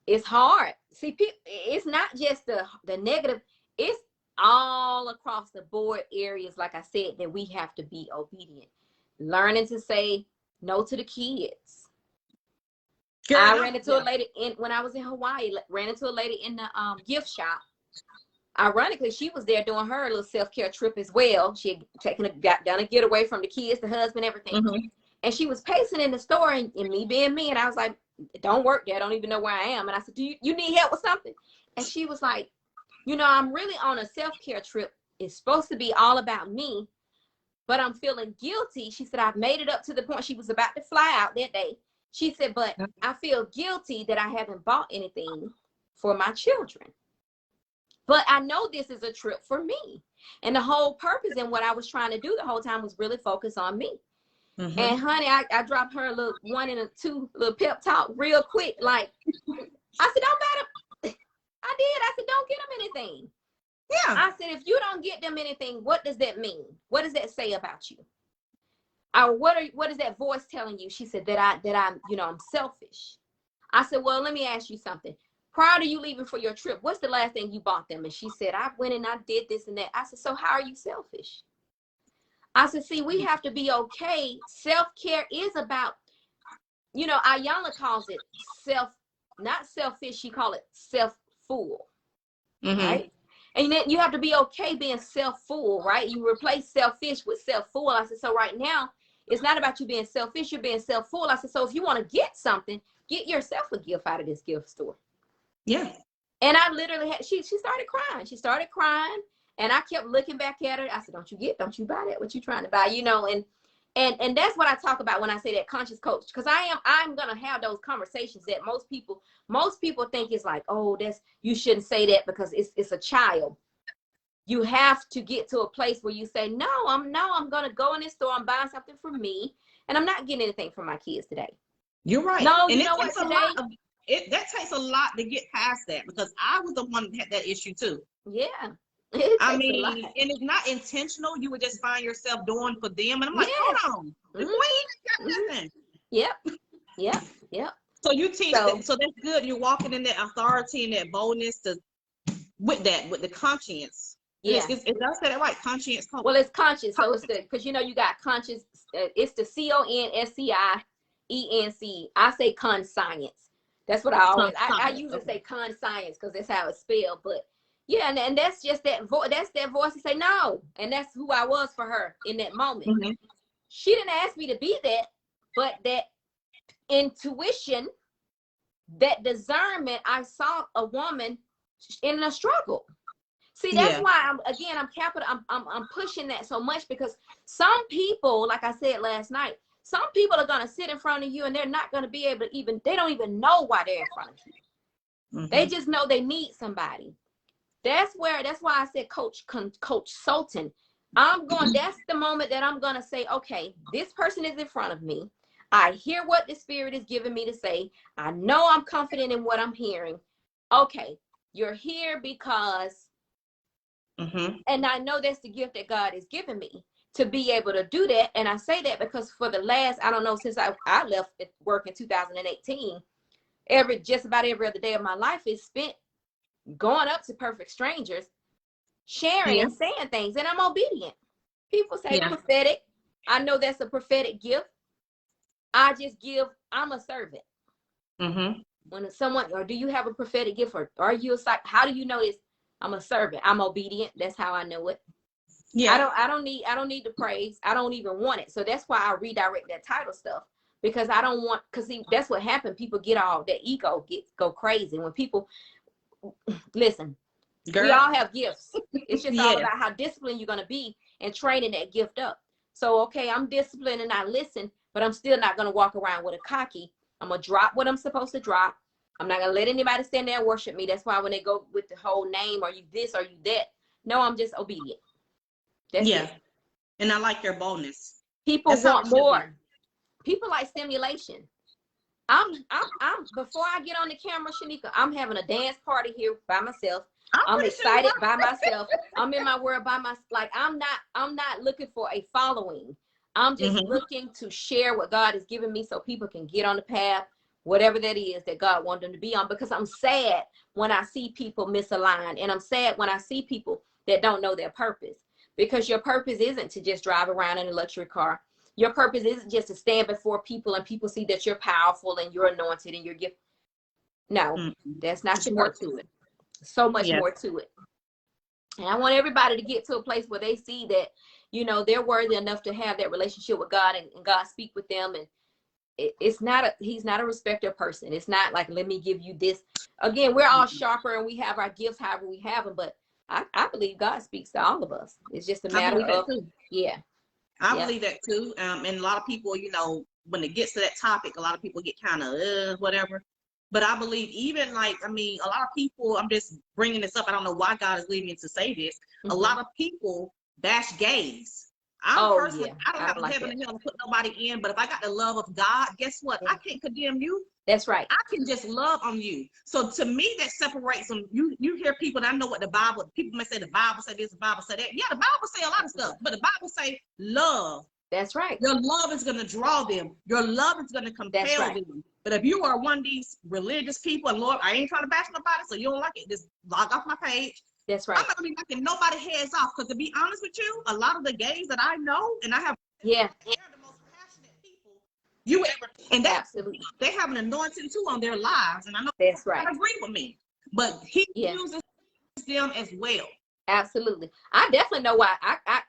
It's hard. See, it's not just the negative. It's all across the board areas, like I said, that we have to be obedient. Learning to say no to the kids. I ran into a lady when I was in Hawaii, ran into a lady in the gift shop. Ironically, she was there doing her little self-care trip as well. She had got done a getaway from the kids, the husband, everything. And she was pacing in the store, and me being me, and I was like, don't work there. I don't even know where I am. And I said, do you need help with something? And she was like, I'm really on a self-care trip. It's supposed to be all about me, but I'm feeling guilty. She said, I've made it up to the point. She was about to fly out that day. She said, but I feel guilty that I haven't bought anything for my children. But I know this is a trip for me. And the whole purpose and what I was trying to do the whole time was really focus on me. And honey, I dropped her a little 1 and a 2 little pep talk real quick. Like, I said, don't buy them. I did. I said, don't get them anything. Yeah. I said, if you don't get them anything, what does that mean? What does that say about you? Or what is that voice telling you? She said that I'm selfish. I said, well, let me ask you something. Prior to you leaving for your trip, what's the last thing you bought them? And she said, I went and I did this and that. I said, so how are you selfish? I said, see, we have to be okay. Self-care is about, Ayanna calls it not selfish. She call it self-full, right? And then you have to be okay being self-full, right? You replace selfish with self-full. I said, so right now, it's not about you being selfish. You're being self-full. I said, so if you want to get something, get yourself a gift out of this gift store. Yeah. And I literally had, she started crying. She started crying. And I kept looking back at her. I said, don't you buy that? What you trying to buy? You know, and that's what I talk about when I say that conscious coach, because I'm going to have those conversations that most people think is like, oh, you shouldn't say that because it's a child. You have to get to a place where you say, no, I'm going to go in this store. I'm buying something for me, and I'm not getting anything for my kids today. You're right. No, and you know what, today? That takes a lot to get past that, because I was the one that had that issue too. Yeah. I mean, and it's not intentional. You would just find yourself doing for them. And I'm like, hold on. We ain't got nothing. Yep. So you teach that. So that's good. You're walking in that authority and that boldness with the conscience. Yeah. It does say that right, conscience. Well, it's conscious. So it's because, you know, you got conscious. It's the CONSCIENC. I say conscience. That's what I always, I usually say conscience because that's how it's spelled. But yeah, and that's just that that's that voice to say no. And that's who I was for her in that moment. Mm-hmm. She didn't ask me to be that, but that intuition, that discernment, I saw a woman in a struggle. See, that's why I'm pushing that so much, because some people, like I said last night, some people are going to sit in front of you and they're not going to be able to they don't even know why they're in front of you. Mm-hmm. They just know they need somebody. That's why I said Coach Sultan. That's the moment that I'm going to say, okay, this person is in front of me. I hear what the Spirit is giving me to say. I know I'm confident in what I'm hearing. Okay, you're here because, and I know that's the gift that God has given me to be able to do that. And I say that because for the last, I don't know, since I left work in 2018, just about every other day of my life is spent going up to perfect strangers, sharing and saying things, and I'm obedient. People say prophetic. I know that's a prophetic gift. I'm a servant. When someone, or do you have a prophetic gift, or are you how do you know this? I'm a servant. I'm obedient. That's how I know it. Yeah. I don't need the praise. I don't even want it. So that's why I redirect that title stuff, because I don't want, because see, that's what happened. People get all that ego go crazy when people listen. Girl. We all have gifts. It's just all about how disciplined you're going to be and training that gift up. So, okay, I'm disciplined and I listen, but I'm still not going to walk around with a cocky. I'm going to drop what I'm supposed to drop. I'm not going to let anybody stand there and worship me. That's why when they go with the whole name, are you this, are you that? No, I'm just obedient. That's it. And I like your boldness. People want more. People like stimulation. I'm before I get on the camera, Shanika, I'm having a dance party here by myself. I'm excited by myself. I'm in my world by myself. Like I'm not looking for a following. I'm just looking to share what God has given me so people can get on the path, whatever that is that God wants them to be on. Because I'm sad when I see people misaligned, and I'm sad when I see people that don't know their purpose. Because your purpose isn't to just drive around in a luxury car. Your purpose isn't just to stand before people and people see that you're powerful and you're anointed and you're gifted. No, that's not your purpose. More to it. So much more to it. And I want everybody to get to a place where they see that, you know, they're worthy enough to have that relationship with God, and God speak with them. And he's not a respecter person. It's not like, let me give you this. Again, we're all sharper and we have our gifts however we have them. But I believe God speaks to all of us. It's just a matter of, I believe that too. And a lot of people, you know, when it gets to that topic, a lot of people get kind of whatever. But I believe even like, I mean, a lot of people, I'm just bringing this up. I don't know why God is leading me to say this. A lot of people bash gays. I don't have like heaven and hell to put nobody in. But if I got the love of God, guess what? I can't condemn you. That's right. I can just love on you. So to me, that separates them. You hear people, and I know what the Bible, people may say the Bible say this, the Bible say that. Yeah, the Bible say a lot of stuff, but the Bible say love. That's right. Your love is going to draw them. Your love is going to compel them. But if you are one of these religious people, and Lord, I ain't trying to bash nobody, so you don't like it, just log off my page. That's right. I'm not going to be knocking nobody heads off, because to be honest with you, a lot of the gays that I know, and I have, they're the most passionate people you ever, and absolutely, they have an anointing too on their lives, and I know that's right. Agree with me, but he uses them as well. Absolutely. I definitely know why.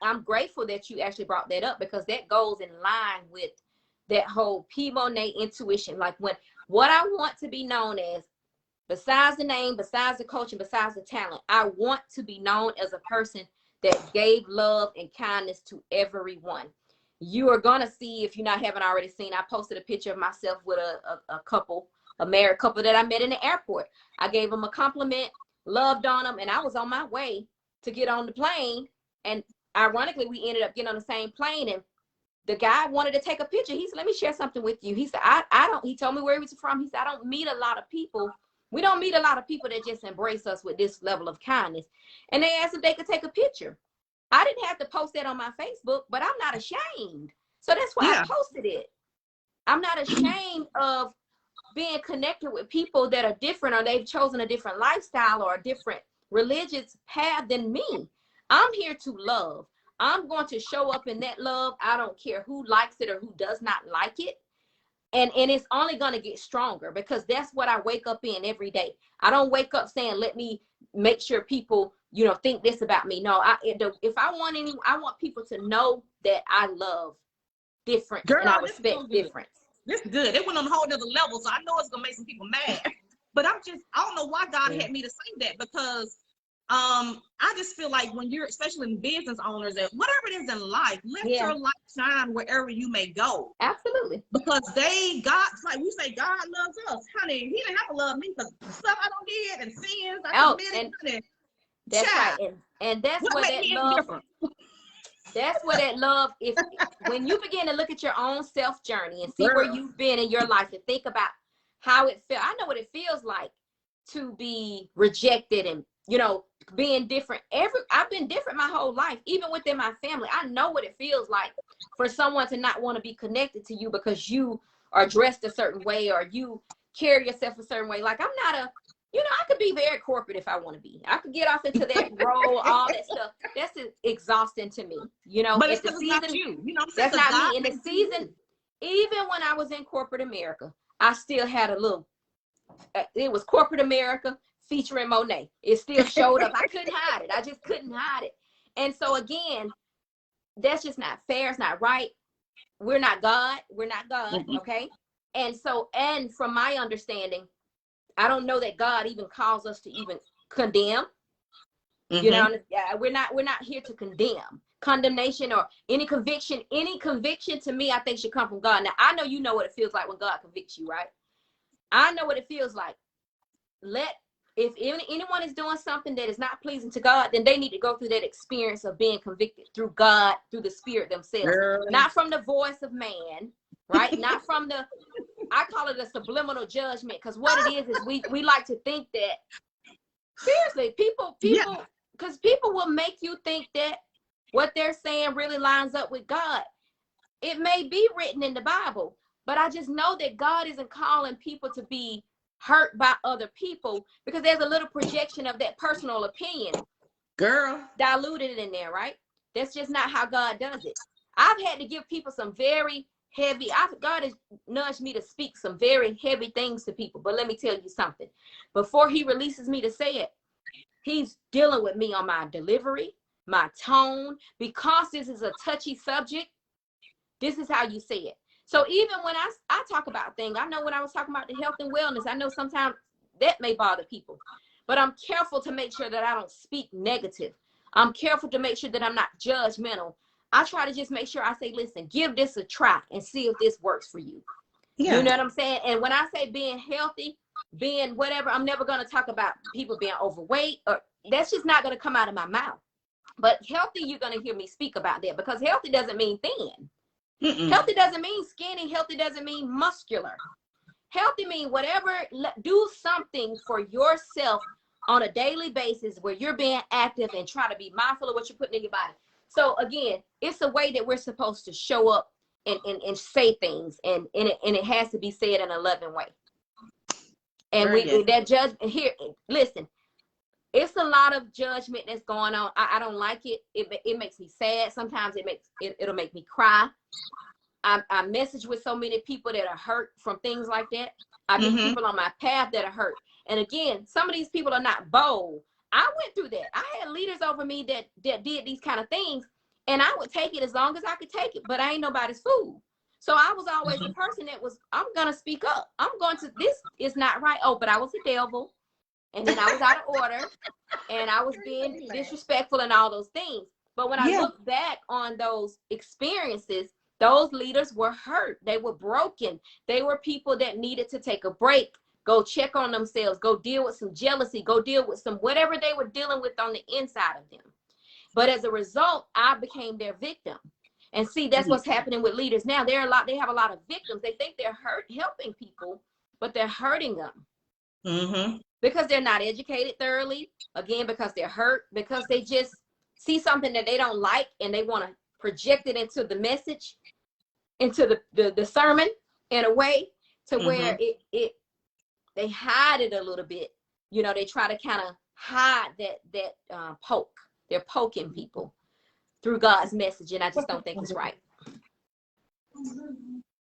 I'm grateful that you actually brought that up, because that goes in line with that whole P. Monet intuition. Like what I want to be known as, besides the name, besides the coaching, besides the talent, I want to be known as a person that gave love and kindness to everyone. You are going to see, if you haven't already seen, I posted a picture of myself with a couple, a married couple that I met in the airport. I gave them a compliment, loved on them, and I was on my way to get on the plane. And ironically, we ended up getting on the same plane, and the guy wanted to take a picture. He said, let me share something with you. He said, he told me where he was from. He said, I don't meet a lot of people. We don't meet a lot of people that just embrace us with this level of kindness. And they asked if they could take a picture. I didn't have to post that on my Facebook, but I'm not ashamed. So that's why I posted it. I'm not ashamed of being connected with people that are different, or they've chosen a different lifestyle or a different religious path than me. I'm here to love. I'm going to show up in that love. I don't care who likes it or who does not like it. And it's only going to get stronger, because that's what I wake up in every day. I don't wake up saying, let me make sure people, think this about me. No, if I want people to know that I love different, and I respect difference. This is good. It went on a whole other level, so I know it's going to make some people mad. But I don't know why God had me to say that, because I just feel like when you're, especially in business owners, that whatever it is in life, let your light shine wherever you may go. Absolutely. Because like we say, God loves us. Honey, he didn't have to love me because stuff I don't did and sins I committed. That's right. And that's what that love, that's what that love, when you begin to look at your own self journey and see where you've been in your life and think about how it felt. I know what it feels like to be rejected and, being different. I've been different my whole life, even within my family. I know what it feels like for someone to not want to be connected to you because you are dressed a certain way or you carry yourself a certain way. Like, I'm not I could be very corporate if I want to be. I could get off into that role, all that stuff. That's exhausting to me, But it's not you. That's not me. In the season, even when I was in corporate America, I still had a little, it was corporate America featuring Monet. It still showed up. I couldn't hide it. I just couldn't hide it. And so again, that's just not fair. It's not right. We're not God. We're not God. Mm-hmm. Okay. And so, and from my understanding, I don't know that God even calls us to even condemn. Mm-hmm. We're not here to condemn. Condemnation or any conviction to me, I think should come from God. Now, I know you know what it feels like when God convicts you, right? I know what it feels like. If anyone is doing something that is not pleasing to God, then they need to go through that experience of being convicted through God, through the Spirit themselves, not from the voice of man, right? Not from I call it a subliminal judgment, because what it is we like to think that, seriously, people, because people will make you think that what they're saying really lines up with God. It may be written in the Bible, but I just know that God isn't calling people to be hurt by other people, because there's a little projection of that personal opinion, diluted in there, right? That's just not how God does it. I've had to give people some very heavy, God has nudged me to speak some very heavy things to people. But let me tell you something, before he releases me to say it, he's dealing with me on my delivery, my tone, because this is a touchy subject. This is how you say it. So even when I talk about things, I know when I was talking about the health and wellness, I know sometimes that may bother people, but I'm careful to make sure that I don't speak negative. I'm careful to make sure that I'm not judgmental. I try to just make sure I say, listen, give this a try and see if this works for you. Yeah. You know what I'm saying? And when I say being healthy, being whatever, I'm never going to talk about people being overweight, or that's just not going to come out of my mouth. But healthy, you're going to hear me speak about that, because healthy doesn't mean thin. Mm-mm. Healthy doesn't mean skinny. Healthy doesn't mean muscular. Healthy means whatever, do something for yourself on a daily basis where you're being active and try to be mindful of what you're putting in your body. So again, it's a way that we're supposed to show up and say things, and it has to be said in a loving way. And that judgment here, listen, it's a lot of judgment that's going on. I don't like it. It makes me sad. Sometimes it'll make me cry. I message with so many people that are hurt from things like that. I meet people on my path that are hurt. And again, some of these people are not bold. I went through that. I had leaders over me that did these kind of things, and I would take it as long as I could take it, but I ain't nobody's fool. So I was always the person that was, I'm going to speak up. This is not right. Oh, but I was the devil. and then I was out of order, and I was being disrespectful and all those things. But when I look back on those experiences, those leaders were hurt. They were broken. They were people that needed to take a break, go check on themselves, go deal with some jealousy, go deal with some whatever they were dealing with on the inside of them. But as a result, I became their victim. And see, that's what's happening with leaders now. They have a lot of victims. They think they're helping people, but they're hurting them. Because they're not educated thoroughly. Again, because they're hurt, because they just see something that they don't like and they want to project it into the message, into the sermon in a way to where they hide it a little bit. You know, they try to kind of hide that poke. They're poking people through God's message, and I just don't think it's right.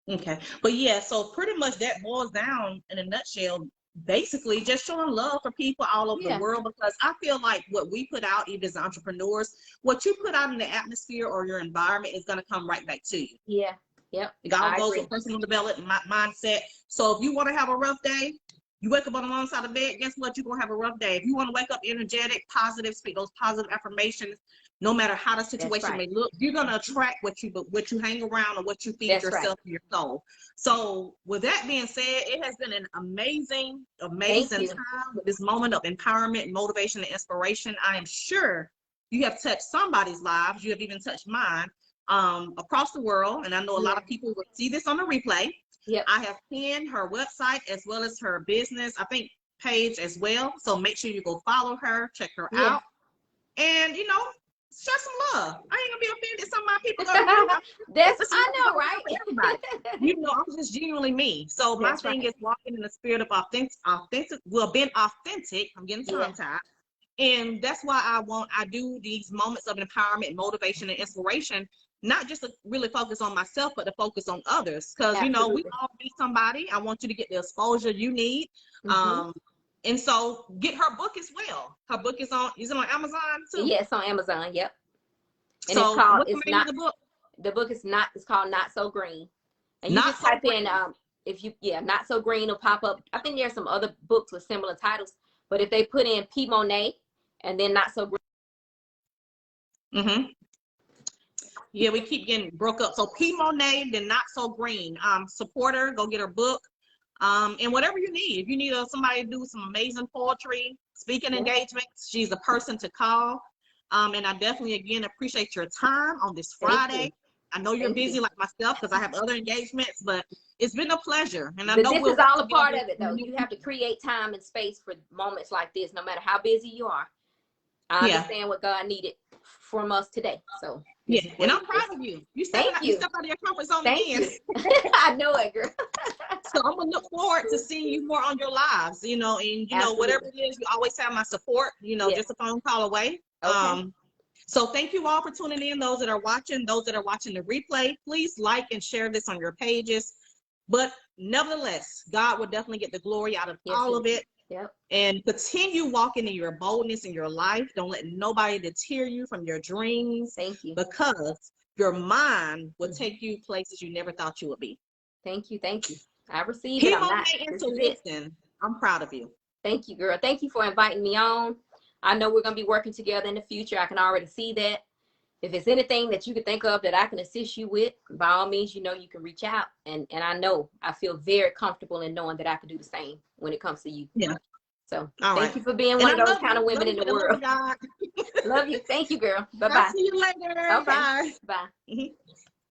Okay. But yeah, so pretty much that boils down in a nutshell, basically just showing love for people all over the world, because I feel like what we put out, even as entrepreneurs, what you put out in the atmosphere or your environment is going to come right back to you. Yeah. Yep. It all goes with personal development, mindset. So if you want to have a rough day, you wake up on the wrong side of the bed, guess what? You're going to have a rough day. If you want to wake up energetic, positive, speak those positive affirmations, no matter how the situation may look, you're going to attract what you hang around or what you feed yourself and your soul. So with that being said, it has been an amazing time with this moment of empowerment, motivation, and inspiration. I am sure you have touched somebody's lives. You have even touched mine across the world. And I know a lot of people will see this on the replay. Yep. I have pinned her website as well as her business, I think, page as well. So make sure you go follow her, check her out, and you know, show some love. I ain't gonna be offended. Some of my people I know, right? You know, I'm just genuinely me. So my thing is walking in the spirit of being authentic. I'm getting tongue tied. And that's why I do these moments of empowerment, motivation, and inspiration, not just to really focus on myself, but to focus on others. Because, you know, we all need somebody. I want you to get the exposure you need. And so get her book as well. Her book is it on Amazon too? Yeah, it's on Amazon. Yep. And so it's called, the book is called Not So Green. And you just type in, Not So Green will pop up. I think there's some other books with similar titles, but if they put in P. Monet and then Not So Green. Yeah, we keep getting broke up. So P. Monet, then Not So Green. Support her, go get her book. And whatever you need. If you need somebody to do some amazing poetry, speaking engagements, she's a person to call. And I definitely, again, appreciate your time on this Friday. I know you're busy like myself because I have other engagements, but it's been a pleasure. And I know this is all a part of it, though. You have to create time and space for moments like this, no matter how busy you are. I understand what God needed from us today. So and I'm proud of you. You step out of your comfort zone again. I know it, girl. So I'm gonna look forward to seeing you more on your lives, you know, and you know, whatever it is, you always have my support, you know, just a phone call away. So thank you all for tuning in. Those that are watching the replay, please like and share this on your pages. But nevertheless, God will definitely get the glory out of all of it. And continue walking in your boldness in your life. Don't let nobody deter you from your dreams. Thank you. Because your mind will take you places you never thought you would be. Thank you. Thank you. I received it. I'm proud of you. Thank you, girl. Thank you for inviting me on. I know we're going to be working together in the future. I can already see that. If it's anything that you can think of that I can assist you with, by all means, you know, you can reach out. And I feel very comfortable in knowing that I can do the same when it comes to you. Yeah. So thank you for being one of those kind of women in the world. Love you. Thank you, girl. Bye-bye. I'll see you later. Okay. Bye. Bye.